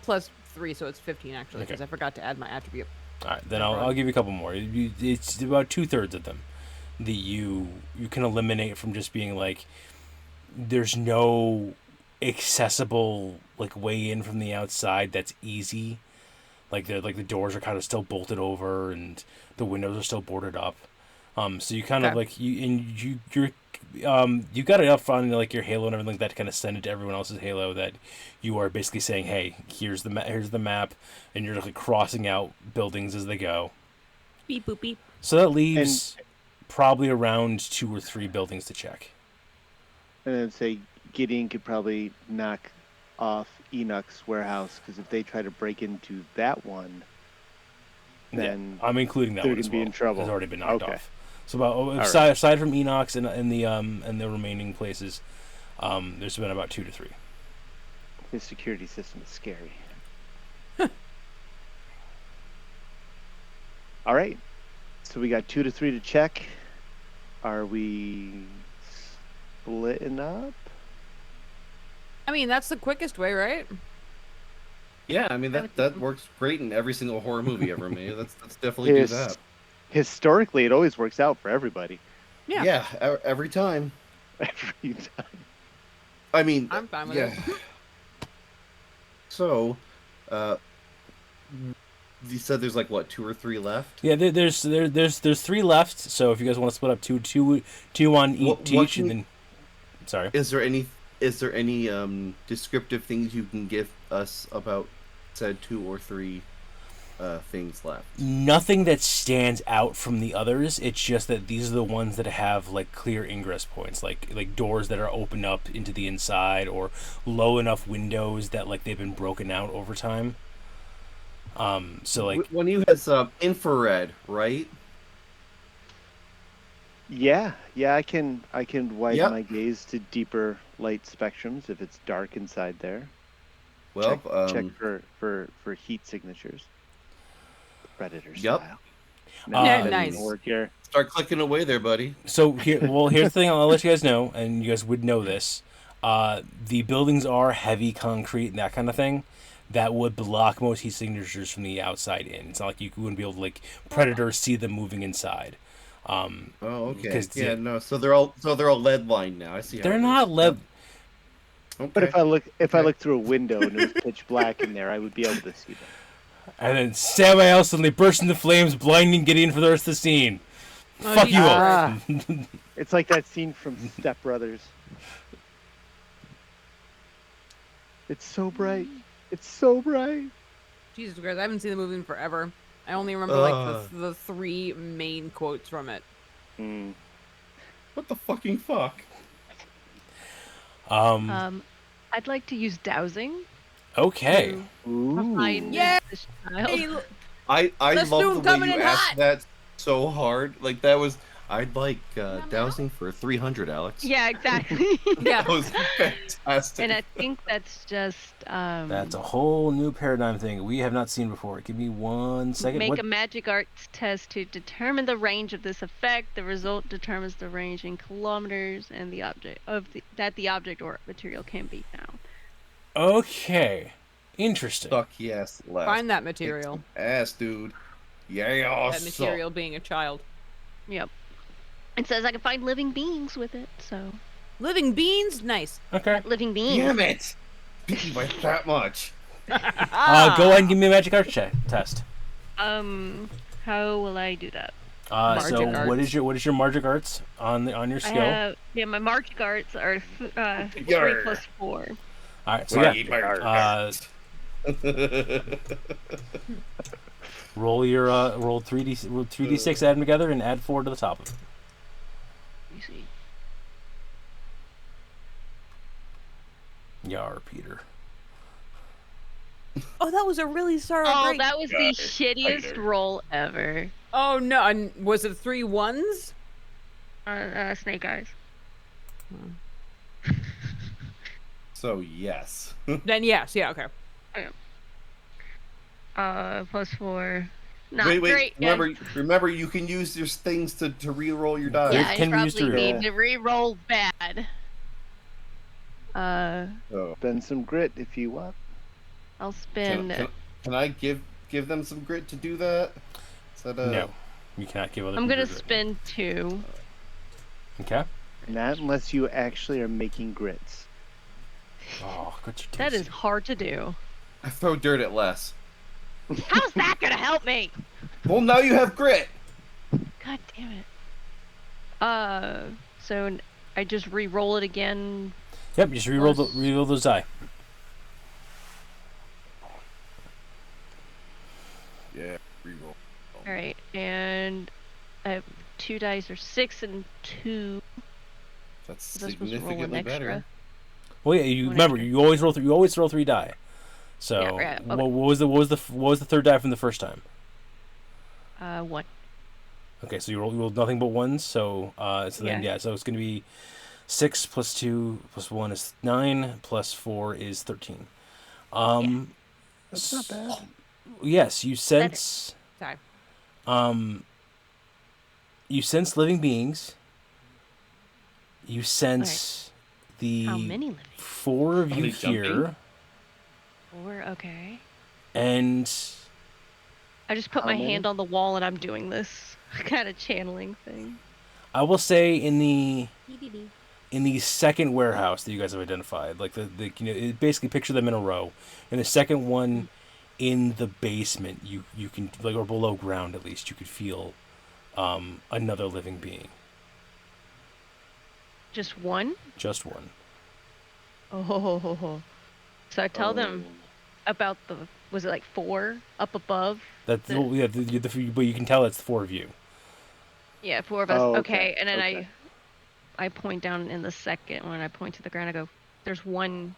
Speaker 4: plus 3, so it's 15 actually, because
Speaker 1: Okay.
Speaker 4: I forgot to add my attribute.
Speaker 1: All right, then I'll give you a couple more. It's about 2/3 of them that you can eliminate from just being like there's no accessible like way in from the outside that's easy. Like the doors are kind of still bolted over and the windows are still boarded up. So you kind of
Speaker 4: Okay.
Speaker 1: like you got it up front like your halo and everything like that to kind of send it to everyone else's halo that you are basically saying, hey, here's the map, and you're just like crossing out buildings as they go.
Speaker 4: Beep boop beep.
Speaker 1: So that leaves probably around 2 or 3 buildings to check.
Speaker 2: And then say Gideon could probably knock off Enoch's warehouse because if they try to break into that one, then
Speaker 1: I'm including that
Speaker 2: they're
Speaker 1: one as
Speaker 2: gonna be
Speaker 1: well.
Speaker 2: in trouble.
Speaker 1: It's already been knocked
Speaker 2: Okay.
Speaker 1: off. So about
Speaker 2: right.
Speaker 1: aside from Enoch's and the remaining places, there's been about 2 to 3.
Speaker 2: his security system is scary. All right. So we got 2 to 3 to check. Are we splitting up?
Speaker 4: I mean, that's the quickest way, right?
Speaker 6: Yeah, I mean that works great in every single horror movie ever made. Let's definitely do that.
Speaker 2: Historically, it always works out for everybody.
Speaker 4: Yeah.
Speaker 6: Yeah, every time.
Speaker 2: Every time.
Speaker 6: I mean,
Speaker 4: I'm fine with
Speaker 6: yeah.
Speaker 4: it.
Speaker 6: So, you said there's like what 2 or 3 left.
Speaker 1: Yeah, there's 3 left. So if you guys want to split up two on each, and then sorry.
Speaker 6: Is there any descriptive things you can give us about said 2 or 3 things left?
Speaker 1: Nothing that stands out from the others. It's just that these are the ones that have like clear ingress points, like doors that are open up into the inside, or low enough windows that like they've been broken out over time. So like
Speaker 6: When you has infrared, right?
Speaker 2: Yeah, I can widen
Speaker 6: Yep.
Speaker 2: my gaze to deeper light spectrums if it's dark inside there.
Speaker 6: Well,
Speaker 2: check for heat signatures. Predator
Speaker 6: Yep.
Speaker 2: style.
Speaker 1: Yeah,
Speaker 2: that
Speaker 4: nice.
Speaker 2: doesn't work here.
Speaker 6: start clicking away there, buddy.
Speaker 1: So here's the thing. I'll let you guys know, and you guys would know this. The buildings are heavy concrete and that kind of thing. That would block most heat signatures from the outside in. It's not like you wouldn't be able to like predators see them moving inside.
Speaker 6: Oh, okay.
Speaker 1: Because
Speaker 6: Yeah, no. So they're all lead lined now. I see. How
Speaker 1: they're
Speaker 6: it
Speaker 1: not
Speaker 6: is.
Speaker 1: lead.
Speaker 6: Okay.
Speaker 2: But if I look through a window and it was pitch black in there, I would be able to see them.
Speaker 1: And then Samael suddenly bursts into flames, blinding Gideon for the rest of the scene.
Speaker 4: Oh,
Speaker 1: Fuck you all.
Speaker 2: It's like that scene from Step Brothers. It's so bright. It's so bright.
Speaker 4: Jesus Christ, I haven't seen the movie in forever. I only remember like the 3 main quotes from it.
Speaker 6: What the fucking fuck?
Speaker 5: I'd like to use dowsing.
Speaker 1: Okay.
Speaker 5: To refine
Speaker 4: Yay!
Speaker 5: this child.
Speaker 6: I
Speaker 4: Let's
Speaker 6: love
Speaker 4: do
Speaker 6: the way
Speaker 4: coming
Speaker 6: you
Speaker 4: in
Speaker 6: asked
Speaker 4: hot.
Speaker 6: that so hard. Like that was. I'd like dowsing for 300, Alex.
Speaker 5: Yeah, exactly.
Speaker 4: Yeah.
Speaker 6: That was fantastic.
Speaker 5: And I think that's just
Speaker 1: That's a whole new paradigm thing we have not seen before. Give me 1 second.
Speaker 5: make
Speaker 1: What?
Speaker 5: a magic arts test to determine the range of this effect. The result determines the range in kilometers and the object that the object or material can be found.
Speaker 1: Okay. Interesting.
Speaker 6: Fuck yes, Les.
Speaker 4: Find that material.
Speaker 6: Ass, dude. Yeah.
Speaker 4: That material being a child.
Speaker 5: Yep. It says I can find living beings with it, so.
Speaker 4: Living beans? Nice.
Speaker 1: Okay.
Speaker 5: Living beings.
Speaker 6: Damn it! Beat you by that much.
Speaker 1: Go ahead and give me a magic arts test.
Speaker 5: How will I do that?
Speaker 1: So
Speaker 4: Margic
Speaker 1: what
Speaker 4: arts.
Speaker 1: is your magic arts on your skill?
Speaker 5: My magic arts are 3
Speaker 6: Yarr.
Speaker 5: plus 4.
Speaker 1: All right. So yeah. Roll your roll 3d6, add them together, and add 4 to the top of it.
Speaker 5: Let me see.
Speaker 1: Yar, Peter.
Speaker 4: Oh, that was a really sorry.
Speaker 5: Oh,
Speaker 4: great.
Speaker 5: that was the shittiest roll ever.
Speaker 4: Oh no! And was it 3 1s?
Speaker 5: Snake eyes.
Speaker 6: So yes.
Speaker 4: Then yes, yeah, okay.
Speaker 5: Plus 4. Not
Speaker 6: wait.
Speaker 5: great.
Speaker 6: Remember, you can use your things to re-roll your dice.
Speaker 5: Yeah, I
Speaker 1: Can use
Speaker 5: probably
Speaker 1: to
Speaker 5: need to re-roll bad.
Speaker 6: Oh.
Speaker 2: Spend some grit if you want.
Speaker 5: I'll spend.
Speaker 6: Can I give them some grit to do that? Is that
Speaker 1: No, you cannot give other.
Speaker 5: I'm
Speaker 1: people
Speaker 5: gonna
Speaker 1: grit.
Speaker 5: spend 2.
Speaker 1: Okay.
Speaker 2: Not unless you actually are making grits.
Speaker 1: Oh, good.
Speaker 5: That is hard to do.
Speaker 6: I throw dirt at Les.
Speaker 5: How's that gonna help me?
Speaker 6: Well, now you have grit.
Speaker 5: God damn it. So I just re-roll it again.
Speaker 1: Yep. Just re-roll those die.
Speaker 6: Yeah, re-roll.
Speaker 5: All right, and I have 2 dice, or 6 and 2.
Speaker 6: That's
Speaker 5: Was I supposed to roll an
Speaker 6: significantly
Speaker 5: extra?
Speaker 6: better.
Speaker 1: Well, yeah. You
Speaker 5: One
Speaker 1: remember
Speaker 5: extra.
Speaker 1: you always throw 3 die. So
Speaker 5: Yeah, right, okay.
Speaker 1: what was the third die from the first time?
Speaker 5: 1.
Speaker 1: Okay, so you rolled nothing but 1s. So so it's gonna be 6 plus 2 plus 1 is 9 plus 4 is 13.
Speaker 2: That's not bad.
Speaker 1: Yes, you sense.
Speaker 4: Sorry.
Speaker 1: You sense living beings. You sense
Speaker 5: How
Speaker 1: the
Speaker 5: many living?
Speaker 1: 4 of
Speaker 6: Are
Speaker 1: you
Speaker 6: they
Speaker 1: here,
Speaker 6: jumping?
Speaker 5: 4, okay.
Speaker 1: and
Speaker 5: I just put
Speaker 2: How
Speaker 5: my
Speaker 2: many?
Speaker 5: hand on the wall and I'm doing this kind of channeling thing.
Speaker 1: I will say in the second warehouse that you guys have identified, like basically picture them in a row. In the second one, in the basement, you can or below ground at least, you could feel another living being.
Speaker 5: Just 1?
Speaker 1: Just one.
Speaker 5: Oh. So I tell them about was it like 4 up above?
Speaker 1: That's but you can tell it's 4 of you.
Speaker 5: Yeah, 4 of us.
Speaker 2: Oh,
Speaker 5: okay.
Speaker 2: okay,
Speaker 5: And then
Speaker 2: okay.
Speaker 5: I point down in the second one. I point to the ground. I go, there's 1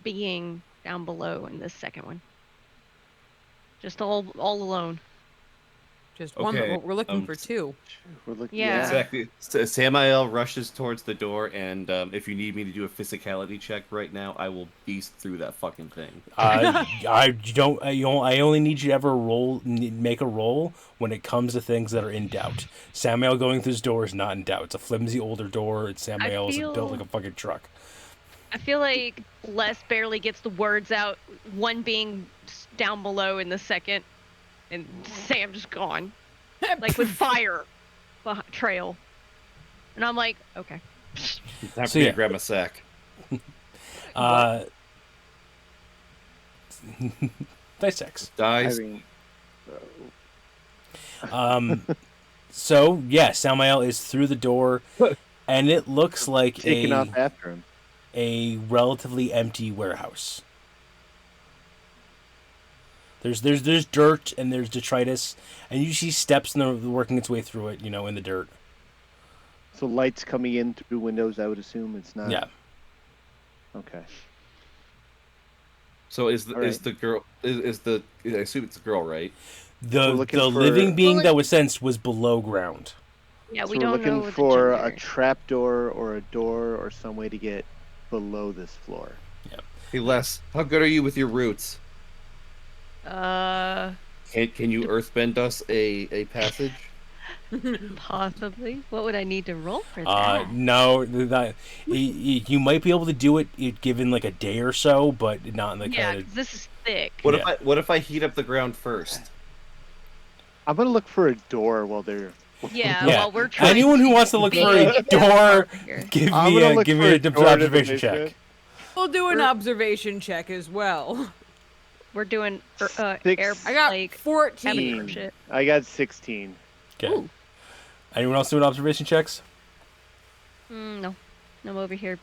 Speaker 5: being down below in this second one. Just all alone.
Speaker 4: Just one.
Speaker 6: Okay,
Speaker 4: We're looking for 2.
Speaker 2: We're looking.
Speaker 5: Yeah.
Speaker 6: Exactly. So Samael rushes towards the door, and if you need me to do a physicality check right now, I will beast through that fucking thing.
Speaker 1: I only need you to ever make a roll when it comes to things that are in doubt. Samuel going through his door is not in doubt. It's a flimsy older door. It's Samuel is built like a fucking truck.
Speaker 5: I feel like Les barely gets the words out. 1 being down below in the second, and Sam just gone, like with fire trail. And I'm like, okay.
Speaker 6: Time
Speaker 1: So,
Speaker 6: for me
Speaker 1: yeah.
Speaker 6: to grab my sack.
Speaker 1: Dice.
Speaker 2: I
Speaker 6: Dies.
Speaker 2: mean,
Speaker 1: So yeah, Samael is through the door, and it looks like
Speaker 2: taking off after him.
Speaker 1: a relatively empty warehouse. There's dirt and there's detritus, and you see steps working its way through it, in the dirt.
Speaker 2: So lights coming in through windows. I would assume it's not.
Speaker 1: Yeah.
Speaker 2: Okay.
Speaker 6: So is
Speaker 2: All right.
Speaker 6: the girl I assume it's a girl, right?
Speaker 2: We're looking
Speaker 1: the
Speaker 2: for-
Speaker 1: living being
Speaker 5: Well,
Speaker 1: that was sensed was below ground.
Speaker 5: Yeah,
Speaker 2: So
Speaker 5: we
Speaker 2: we're
Speaker 5: don't know
Speaker 2: looking
Speaker 5: the
Speaker 2: for a
Speaker 5: gender.
Speaker 2: trapdoor or a door or some way to get below this floor.
Speaker 3: Hey Les, how good are you with your roots?
Speaker 5: Uh,
Speaker 3: Can you earthbend us a passage?
Speaker 5: possibly. What would I need to roll for that?
Speaker 1: No, you might be able to do it given like a day or so, but not in the
Speaker 5: Yeah,
Speaker 1: kind
Speaker 5: 'cause this is thick.
Speaker 3: What if I heat up the ground first?
Speaker 2: I'm gonna look for a door while they're.
Speaker 5: Yeah,
Speaker 1: Yeah.
Speaker 5: well, we're trying
Speaker 1: Anyone who
Speaker 5: to
Speaker 1: wants to look for
Speaker 5: make
Speaker 1: a
Speaker 5: it
Speaker 1: door,
Speaker 5: dark here.
Speaker 1: give
Speaker 2: I'm
Speaker 1: me
Speaker 2: gonna
Speaker 1: a
Speaker 2: look
Speaker 1: give
Speaker 2: for
Speaker 1: me
Speaker 2: a
Speaker 1: an
Speaker 2: door to the
Speaker 1: observation
Speaker 2: basement.
Speaker 1: check.
Speaker 4: We'll do an
Speaker 5: We're-
Speaker 4: observation check as well.
Speaker 5: We're doing
Speaker 2: Six.
Speaker 5: air,
Speaker 4: I got
Speaker 5: like,
Speaker 4: 14.
Speaker 5: amateur shit.
Speaker 2: I got 16.
Speaker 1: Okay.
Speaker 5: Ooh.
Speaker 1: Anyone else doing observation checks?
Speaker 5: No. I'm over here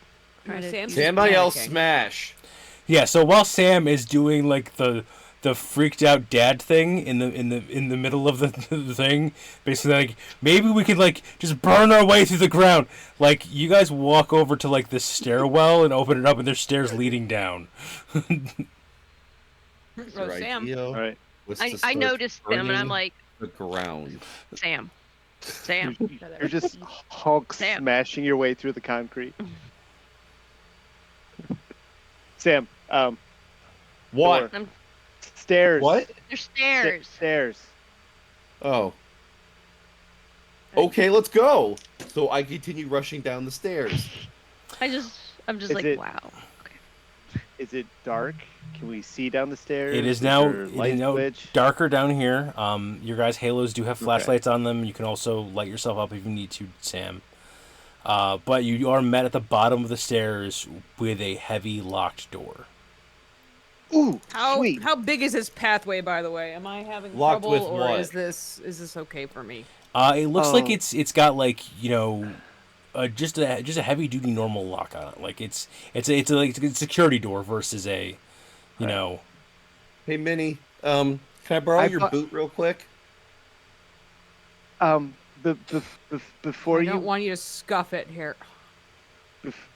Speaker 5: trying to...
Speaker 4: Sam's
Speaker 5: use-
Speaker 3: Sam by L
Speaker 4: panicking.
Speaker 3: smash.
Speaker 1: Yeah. So while Sam is doing like the freaked out dad thing in the middle of the thing, basically like maybe we could like just burn our way through the ground. Like you guys walk over to like this stairwell and open it up, and there's stairs leading down.
Speaker 4: Oh, Sam.
Speaker 2: All right.
Speaker 5: I noticed them, and I'm like,
Speaker 3: the ground.
Speaker 5: Sam. Sam.
Speaker 2: You're just Hulk
Speaker 5: Sam.
Speaker 2: smashing your way through the concrete. Sam,
Speaker 3: What?
Speaker 2: door. Stairs.
Speaker 3: What?
Speaker 5: There's stairs.
Speaker 2: Stairs.
Speaker 3: Oh. Okay, let's go. So I continue rushing down the stairs.
Speaker 5: I'm just
Speaker 2: Is
Speaker 5: like,
Speaker 2: it-
Speaker 5: wow.
Speaker 2: Is it dark? Can we see down the stairs?
Speaker 1: It is now,
Speaker 2: there light switch?
Speaker 1: darker down here. Your guys' halos do have flashlights on them. You can also light yourself up if you need to, Sam. But you are met at the bottom of the stairs with a heavy locked door.
Speaker 2: Ooh,
Speaker 4: How
Speaker 2: sweet.
Speaker 4: how big is this pathway, by the way? Am I having
Speaker 3: Locked
Speaker 4: trouble,
Speaker 3: with
Speaker 4: or
Speaker 3: what?
Speaker 4: is this okay for me?
Speaker 1: It looks like
Speaker 2: Oh.
Speaker 1: it's got like just a heavy duty normal lock on it. Like it's a security door versus a
Speaker 3: Hey, Minnie. Can I borrow
Speaker 2: I
Speaker 3: your
Speaker 2: thought-
Speaker 3: boot real quick?
Speaker 2: Before
Speaker 4: I
Speaker 2: you
Speaker 4: don't want you to scuff it here.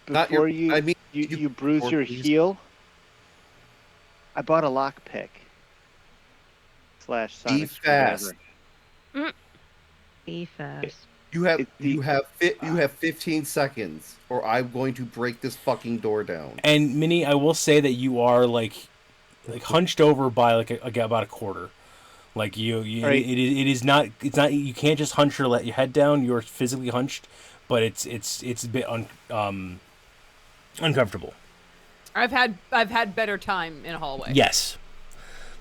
Speaker 3: Not
Speaker 2: before
Speaker 3: your- I mean,
Speaker 2: you bruise
Speaker 3: before
Speaker 2: your
Speaker 3: please.
Speaker 2: heel, I bought a lockpick. /
Speaker 3: Be
Speaker 2: sonic
Speaker 3: fast.
Speaker 2: screwdriver.
Speaker 5: Be fast.
Speaker 3: You have
Speaker 2: It- the-
Speaker 3: 15 seconds, or I'm going to break this fucking door down.
Speaker 1: And Minnie, I will say that you are like hunched over by like about a quarter. Like you
Speaker 2: Right.
Speaker 1: it is not you can't just hunch or let your head down. You're physically hunched, but it's a bit uncomfortable.
Speaker 4: I've had better time in a hallway.
Speaker 1: Yes.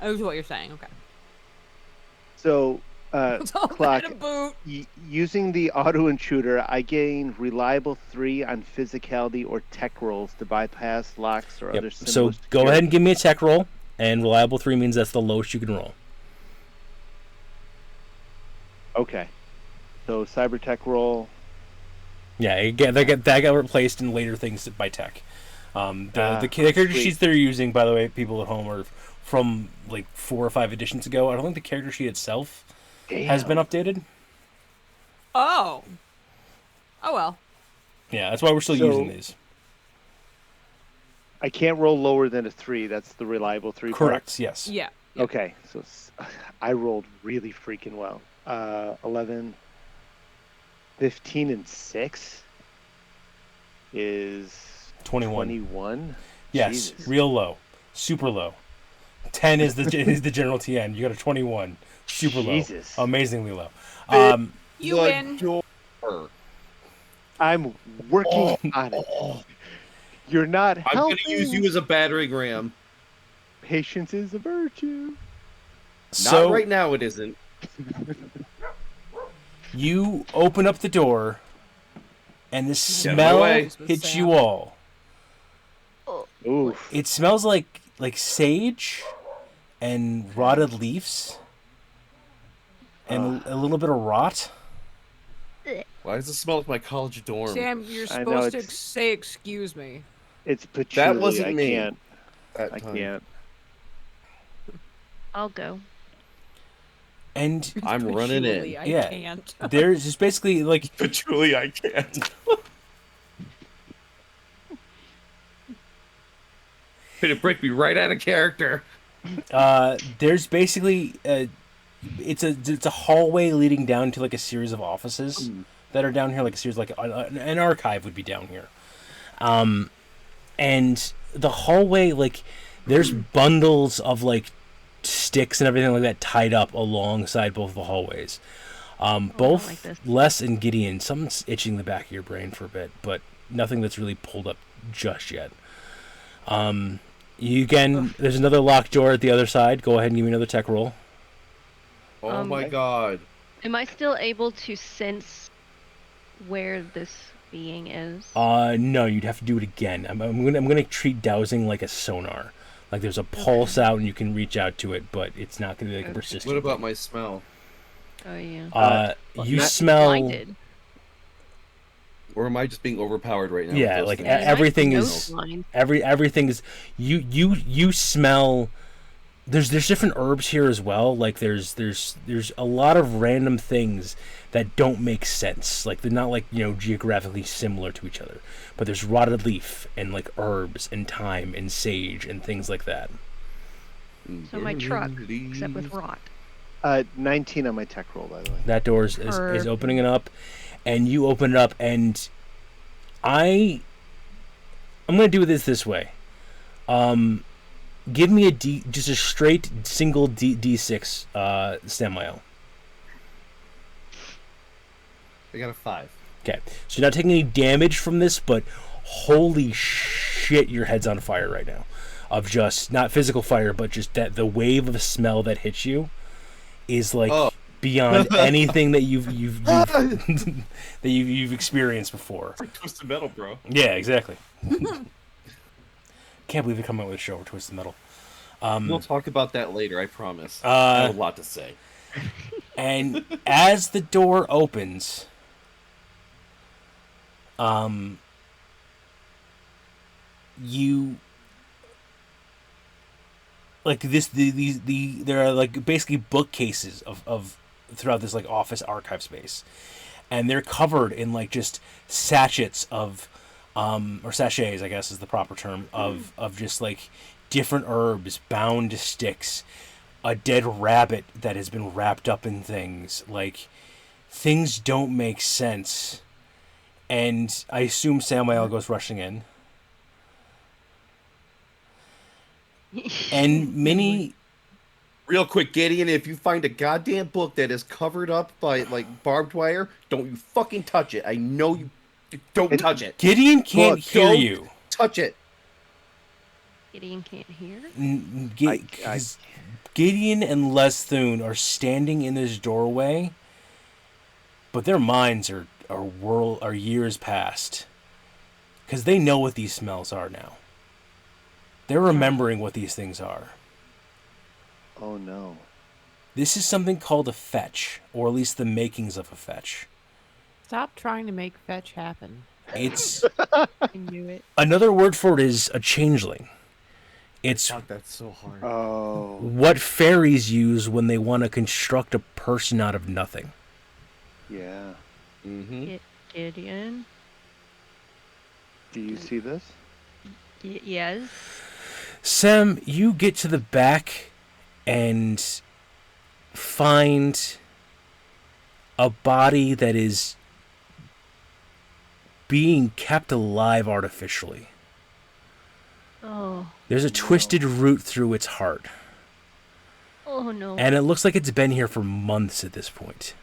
Speaker 4: That's what you're saying. Okay.
Speaker 2: So,
Speaker 4: It's all
Speaker 2: Clock,
Speaker 4: kind of boot.
Speaker 2: using the auto intruder, I gain reliable 3 on physicality or tech rolls to bypass locks or other
Speaker 1: Yep.
Speaker 2: symbols.
Speaker 1: So go ahead and give me a tech roll, and reliable 3 means that's the lowest you can roll.
Speaker 2: Okay. So cyber tech roll.
Speaker 1: Yeah, again, that got replaced in later things by tech. The character
Speaker 2: sweet.
Speaker 1: sheets they're using, by the way, people at home, are from like 4 or 5 editions ago. I don't think the character sheet itself has been updated.
Speaker 4: Oh. Oh well.
Speaker 1: Yeah, that's why we're still
Speaker 2: So-
Speaker 1: using these.
Speaker 2: I can't roll lower than a 3. That's the reliable 3 part.
Speaker 1: Correct. Yes.
Speaker 4: Yeah.
Speaker 2: Okay, so I rolled really freaking well. 11, 15, and 6 is
Speaker 1: 21.
Speaker 2: 21.
Speaker 1: Yes,
Speaker 2: Jesus.
Speaker 1: real low, super low. 10 is the is the general TN. You got a 21, super
Speaker 2: Jesus.
Speaker 1: low, amazingly low.
Speaker 4: You
Speaker 3: The
Speaker 4: win.
Speaker 3: door.
Speaker 2: I'm working on it. You're not
Speaker 3: I'm
Speaker 2: helping.
Speaker 3: going to use you as a battering ram.
Speaker 2: Patience is a virtue.
Speaker 1: So
Speaker 3: Not right now, it isn't.
Speaker 1: you open up the door, and the
Speaker 3: my
Speaker 1: smell
Speaker 3: way.
Speaker 1: hits you all.
Speaker 2: Oof.
Speaker 1: It smells like sage and rotted leaves and a little bit of rot.
Speaker 3: Why does it smell like my college dorm?
Speaker 4: Sam, you're
Speaker 2: I know,
Speaker 4: supposed to
Speaker 2: it's-
Speaker 4: say excuse me.
Speaker 2: It's patchouli.
Speaker 3: wasn't
Speaker 2: I
Speaker 3: me.
Speaker 2: can't.
Speaker 3: That
Speaker 2: I
Speaker 3: time.
Speaker 2: can't.
Speaker 5: I'll go.
Speaker 1: And
Speaker 3: I'm running
Speaker 4: Patchouli,
Speaker 3: in.
Speaker 4: I
Speaker 1: Yeah.
Speaker 4: can't.
Speaker 1: there's just basically like
Speaker 3: Patchouli, I can't. It'd break me right out of character.
Speaker 1: there's basically it's a hallway leading down to like a series of offices that are down here, like a series, like an archive would be down here. And the hallway, like, there's bundles of like sticks and everything like that tied up alongside both the hallways. Both
Speaker 5: like this.
Speaker 1: Les and Gideon, something's itching the back of your brain for a bit, but nothing that's really pulled up just yet. There's another locked door at the other side. Go ahead and give me another tech roll.
Speaker 6: Oh my god.
Speaker 5: Am I still able to sense where this being is?
Speaker 1: No, you'd have to do it again. I'm gonna treat dowsing like a sonar. Like there's a pulse out and you can reach out to it, but it's not gonna be like a persistent.
Speaker 6: What about
Speaker 1: thing.
Speaker 6: my smell?
Speaker 5: Oh yeah.
Speaker 1: You smell.
Speaker 5: Blinded.
Speaker 6: Or am I just being overpowered right now?
Speaker 1: Yeah,
Speaker 6: with those
Speaker 1: like
Speaker 6: things?
Speaker 1: everything
Speaker 5: Nose
Speaker 1: is
Speaker 5: blind.
Speaker 1: everything is you smell. There's different herbs here as well. Like there's a lot of random things that don't make sense. Like they're not like geographically similar to each other. But there's rotted leaf and like herbs and thyme and sage and things like that.
Speaker 5: So my truck, except with rot.
Speaker 2: 19 on my tech roll, by the way.
Speaker 1: That door is opening it up, and you open it up, and I'm gonna do this way. Give me just a straight single D6 Samael.
Speaker 6: I got a 5.
Speaker 1: Okay, so you're not taking any damage from this, but holy shit, your head's on fire right now. Of just not physical fire, but just that the wave of smell that hits you is like beyond anything that you've that you've experienced before.
Speaker 6: It's like Twisted Metal, bro.
Speaker 1: Yeah, exactly. Can't believe they come out with a show for Twisted Metal.
Speaker 6: We'll talk about that later, I promise. I have a lot to say.
Speaker 1: And as the door opens, you like this there are like basically bookcases of throughout this like office archive space, and they're covered in like just sachets of or sachets, I guess is the proper term, of just like different herbs bound to sticks, a dead rabbit that has been wrapped up in things. Like things don't make sense, and I assume Samael goes rushing in. And Minnie,
Speaker 6: Real quick, Gideon, if you find a goddamn book that is covered up by like barbed wire, don't you fucking touch it. I know you don't touch it.
Speaker 1: Gideon can't hear
Speaker 6: Don't
Speaker 1: you.
Speaker 6: Touch it.
Speaker 5: Gideon can't hear.
Speaker 1: Gideon and Lesthune are standing in this doorway, but their minds are years past, because they know what these smells are now. They're remembering what these things are.
Speaker 2: Oh no.
Speaker 1: This is something called a fetch, or at least the makings of a fetch.
Speaker 4: Stop trying to make fetch happen.
Speaker 1: It's
Speaker 5: I knew it.
Speaker 1: another word for it is a changeling. It's
Speaker 6: Fuck, that's so hard.
Speaker 2: Oh.
Speaker 1: what fairies use when they want to construct a person out of nothing.
Speaker 2: Yeah.
Speaker 6: Mm-hmm.
Speaker 5: Gideon.
Speaker 2: Do you see this?
Speaker 5: Yes.
Speaker 1: Sam, you get to the back and find a body that is being kept alive artificially.
Speaker 5: Oh.
Speaker 1: There's a twisted root through its heart,
Speaker 5: Oh no.
Speaker 1: and it looks like it's been here for months at this point.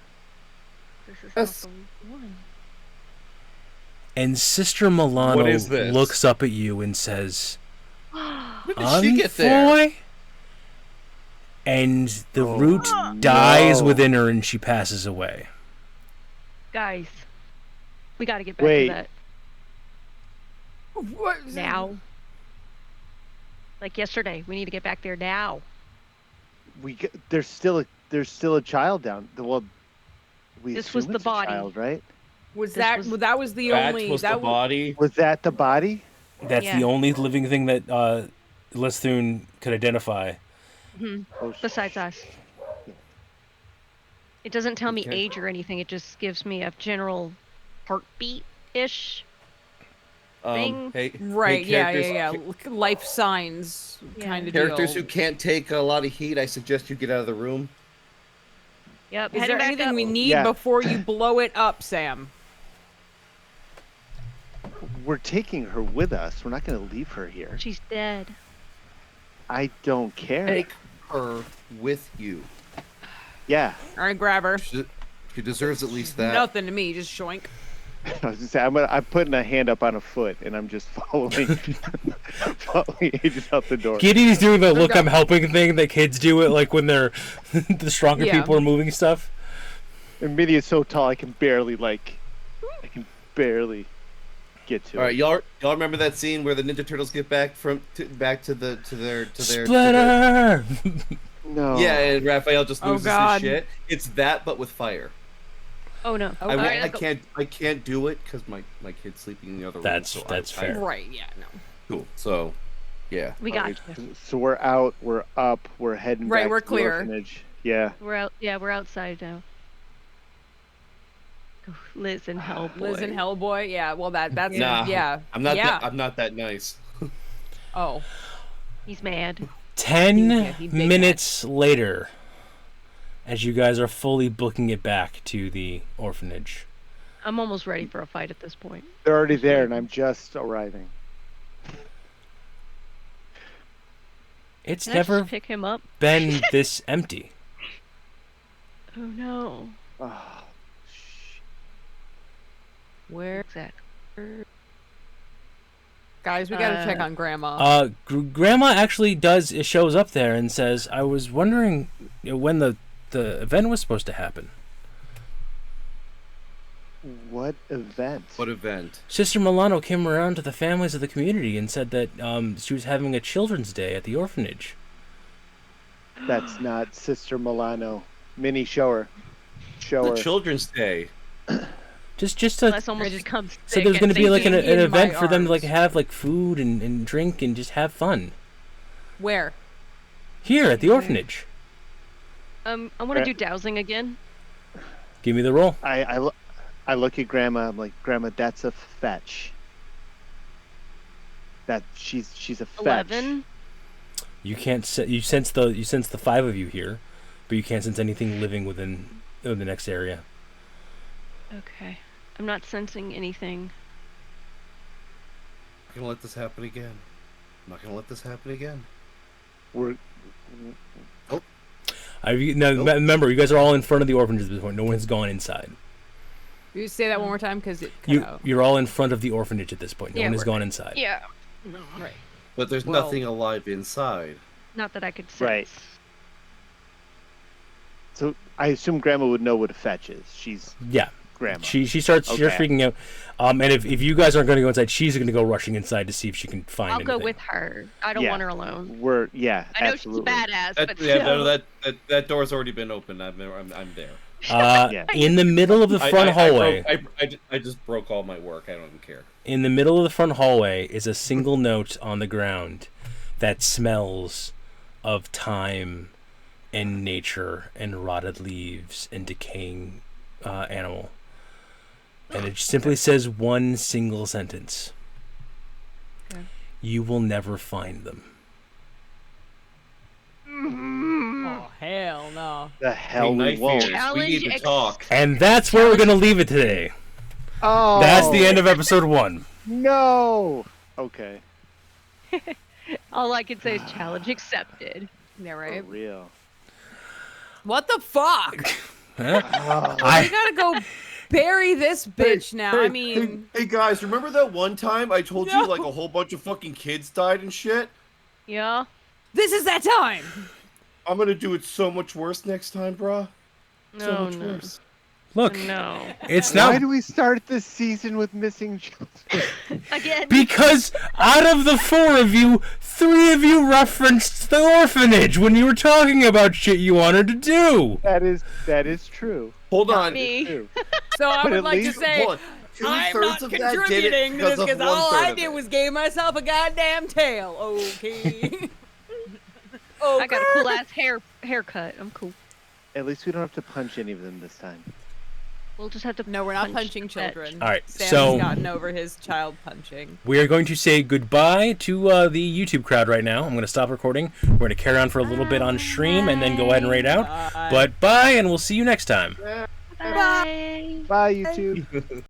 Speaker 5: This is
Speaker 6: That's-
Speaker 5: not the one.
Speaker 1: And Sister Milano
Speaker 6: What is this?
Speaker 1: looks up at you and says,
Speaker 6: When did she get there?
Speaker 1: "Envoy?" And the root dies within her and she passes away.
Speaker 5: Guys, we got to get back
Speaker 2: Wait.
Speaker 5: to that
Speaker 4: What?
Speaker 5: now. Like yesterday, we need to get back there now.
Speaker 2: There's still a child down. Well, we
Speaker 5: This
Speaker 2: assume
Speaker 5: was the
Speaker 2: it's a
Speaker 5: body.
Speaker 2: child, right?
Speaker 4: Was
Speaker 5: This
Speaker 4: that
Speaker 5: was-
Speaker 4: that was the
Speaker 6: That
Speaker 4: only
Speaker 6: was the
Speaker 4: that was,
Speaker 6: body.
Speaker 2: Was that the body?
Speaker 1: That's
Speaker 5: Yeah.
Speaker 1: the only living thing that Lesthune could identify.
Speaker 2: Oh,
Speaker 5: Besides us. It doesn't tell me
Speaker 6: Okay.
Speaker 5: age or anything. It just gives me a general heartbeat-ish. Thing.
Speaker 6: Hey,
Speaker 4: right?
Speaker 6: hey,
Speaker 4: Yeah,
Speaker 6: characters-
Speaker 4: yeah. Life signs
Speaker 5: Yeah.
Speaker 4: kind of
Speaker 6: Characters
Speaker 4: deal.
Speaker 6: who can't take a lot of heat, I suggest you get out of the room.
Speaker 5: Yep.
Speaker 4: Is
Speaker 5: heading
Speaker 4: there
Speaker 5: back
Speaker 4: anything
Speaker 5: up.
Speaker 4: we need
Speaker 2: Yeah.
Speaker 4: before you blow it up, Sam?
Speaker 2: We're taking her with us. We're not going to leave her here.
Speaker 5: She's dead.
Speaker 2: I don't care.
Speaker 3: Take her with you.
Speaker 2: Yeah.
Speaker 4: All right, grab her.
Speaker 3: She deserves at least that.
Speaker 4: Nothing to me, just shoink.
Speaker 2: I was just saying, I'm putting a hand up on a foot, and I'm just following Aegis out the door.
Speaker 1: Gideon's doing the look I'm helping thing that kids do it like when they're the stronger
Speaker 4: Yeah.
Speaker 1: people are moving stuff.
Speaker 2: And Minnie is so tall, I can barely get to
Speaker 3: All right,
Speaker 2: it.
Speaker 3: y'all remember that scene where the Ninja Turtles get back to their
Speaker 1: Splitter!
Speaker 2: No.
Speaker 3: Yeah, and Raphael just
Speaker 4: Oh,
Speaker 3: loses
Speaker 4: God.
Speaker 3: his shit. It's that, but with fire.
Speaker 5: Oh no.
Speaker 4: Oh,
Speaker 3: I,
Speaker 4: all
Speaker 3: won't-
Speaker 4: right,
Speaker 3: I can't do it because my kid's sleeping in the other room.
Speaker 1: That's
Speaker 3: so
Speaker 1: fair.
Speaker 4: Right, yeah, no.
Speaker 3: Cool. So, yeah.
Speaker 5: We got
Speaker 2: Alright,
Speaker 5: you.
Speaker 2: So we're out. We're up. We're heading
Speaker 4: Right,
Speaker 2: back
Speaker 4: we're
Speaker 2: to
Speaker 4: clear.
Speaker 2: the orphanage. Yeah.
Speaker 5: We're out. Yeah, we're outside now. Oh, Liz and Hellboy.
Speaker 4: Liz and Hellboy, yeah. Well, that's
Speaker 3: Nah,
Speaker 4: yeah.
Speaker 3: I'm not.
Speaker 4: Yeah.
Speaker 3: I'm not that nice.
Speaker 4: Oh,
Speaker 5: He's mad.
Speaker 1: 10
Speaker 4: Yeah, he big
Speaker 1: minutes later, as you guys are fully booking it back to the orphanage.
Speaker 5: I'm almost ready for a fight at this point.
Speaker 2: They're already there, and I'm just arriving.
Speaker 1: It's
Speaker 5: Can I
Speaker 1: never
Speaker 5: just pick him up?
Speaker 1: been this empty.
Speaker 5: Oh no.
Speaker 2: Oh,
Speaker 4: where,
Speaker 5: Exactly.
Speaker 4: guys? We gotta check on Grandma.
Speaker 1: Grandma actually shows up there and says, I was wondering when the event was supposed to happen.
Speaker 2: what event?
Speaker 3: What event?
Speaker 1: Sister Milano came around to the families of the community and said that she was having a children's day at the orphanage.
Speaker 2: That's not Sister Milano. Minnie, show her. Show
Speaker 3: The
Speaker 2: her.
Speaker 3: Children's Day.
Speaker 1: Just to
Speaker 5: That's almost
Speaker 4: just
Speaker 5: becomes
Speaker 1: so
Speaker 5: sick
Speaker 1: there's
Speaker 5: and
Speaker 1: going to be like an
Speaker 4: thinking in
Speaker 1: event
Speaker 4: my
Speaker 1: for them to like
Speaker 4: arms.
Speaker 1: have like food and drink and just have fun
Speaker 4: Where?
Speaker 1: here at the orphanage.
Speaker 5: I want to do dowsing again.
Speaker 1: Give me the roll.
Speaker 2: I look at Grandma. I'm like, Grandma, that's a fetch. That she's a fetch.
Speaker 5: 11.
Speaker 1: You can't you sense the five of you here, but you can't sense anything living within the next area.
Speaker 5: Okay. I'm not sensing anything.
Speaker 3: I'm not gonna let this happen again. I'm not gonna let this happen again.
Speaker 2: We're
Speaker 1: Remember, you guys are all in front of the orphanage at this point. No one's gone inside.
Speaker 4: You say that one more time because it cut out.
Speaker 1: You're all in front of the orphanage at this point. No
Speaker 5: Yeah,
Speaker 1: one has
Speaker 5: we're
Speaker 1: gone inside.
Speaker 5: Yeah.
Speaker 4: Right.
Speaker 3: But there's
Speaker 4: Well-
Speaker 3: nothing alive inside.
Speaker 5: Not that I could sense.
Speaker 2: Right. So I assume Grandma would know what a fetch is. She's
Speaker 1: Yeah.
Speaker 2: Grandma.
Speaker 1: She starts
Speaker 2: Okay.
Speaker 1: freaking out. And if you guys aren't going to go inside, she's going to go rushing inside to see if she can find
Speaker 5: I'll
Speaker 1: anything.
Speaker 5: go with her. I don't
Speaker 2: Yeah.
Speaker 5: want her alone.
Speaker 2: I know
Speaker 5: Absolutely. She's badass,
Speaker 3: That,
Speaker 5: but
Speaker 3: yeah,
Speaker 5: still.
Speaker 3: no, that door's already been opened. I'm there.
Speaker 2: Yeah.
Speaker 1: In the middle of the front hallway.
Speaker 3: I just broke all my work. I don't even care.
Speaker 1: In the middle of the front hallway is a single note on the ground that smells of time and nature and rotted leaves and decaying animal. And it simply says one single sentence.
Speaker 5: Okay.
Speaker 1: You will never find them.
Speaker 4: Oh hell no!
Speaker 2: The hell
Speaker 3: Hey,
Speaker 2: we
Speaker 3: Night
Speaker 2: won't.
Speaker 3: Fears, we
Speaker 5: Challenge
Speaker 3: need to talk.
Speaker 1: And that's where we're going to leave it today.
Speaker 2: Oh,
Speaker 1: That's the end of episode 1.
Speaker 2: No. Okay.
Speaker 5: All I can say is challenge accepted.
Speaker 4: Yeah,
Speaker 2: For
Speaker 4: right.
Speaker 2: real.
Speaker 4: What the fuck?
Speaker 1: Huh?
Speaker 4: We
Speaker 1: I
Speaker 4: gotta go bury this bitch now. I mean,
Speaker 3: hey guys, remember that one time I told
Speaker 4: No.
Speaker 3: you like a whole bunch of fucking kids died and shit?
Speaker 5: Yeah.
Speaker 4: this is that time.
Speaker 3: I'm gonna do it so much worse next time, bruh. So
Speaker 5: No,
Speaker 3: much
Speaker 5: no.
Speaker 3: worse.
Speaker 1: look.
Speaker 5: No.
Speaker 1: It's
Speaker 2: Why
Speaker 1: not
Speaker 2: do we start this season with missing children?
Speaker 5: Again.
Speaker 1: because out of the 4 of you, 3 of you referenced the orphanage when you were talking about shit you wanted to do.
Speaker 2: That is true.
Speaker 3: Hold
Speaker 5: Not
Speaker 3: on.
Speaker 5: me.
Speaker 2: True.
Speaker 4: So I
Speaker 2: But
Speaker 4: would
Speaker 2: at
Speaker 4: like to
Speaker 2: least-
Speaker 4: say
Speaker 3: Hold on.
Speaker 4: I'm
Speaker 3: Two-thirds
Speaker 4: not
Speaker 3: of that did it
Speaker 4: contributing to this
Speaker 3: of
Speaker 4: because all
Speaker 3: one-third
Speaker 4: I
Speaker 3: of
Speaker 4: did
Speaker 3: it.
Speaker 4: was gave myself a goddamn tail. Okay.
Speaker 5: I got a cool ass haircut. I'm cool.
Speaker 2: At least we don't have to punch any of them this time.
Speaker 5: We'll just have to.
Speaker 4: No, we're not
Speaker 5: punch
Speaker 4: punching
Speaker 5: that.
Speaker 4: children.
Speaker 1: All right,
Speaker 4: Sam's
Speaker 1: so
Speaker 4: gotten over his child punching.
Speaker 1: we are going to say goodbye to the YouTube crowd right now. I'm going to stop recording. We're going to carry on for a little bit on stream and then go ahead and raid out.
Speaker 4: Bye.
Speaker 1: But bye, and we'll see you next time.
Speaker 5: Bye.
Speaker 2: Bye, YouTube.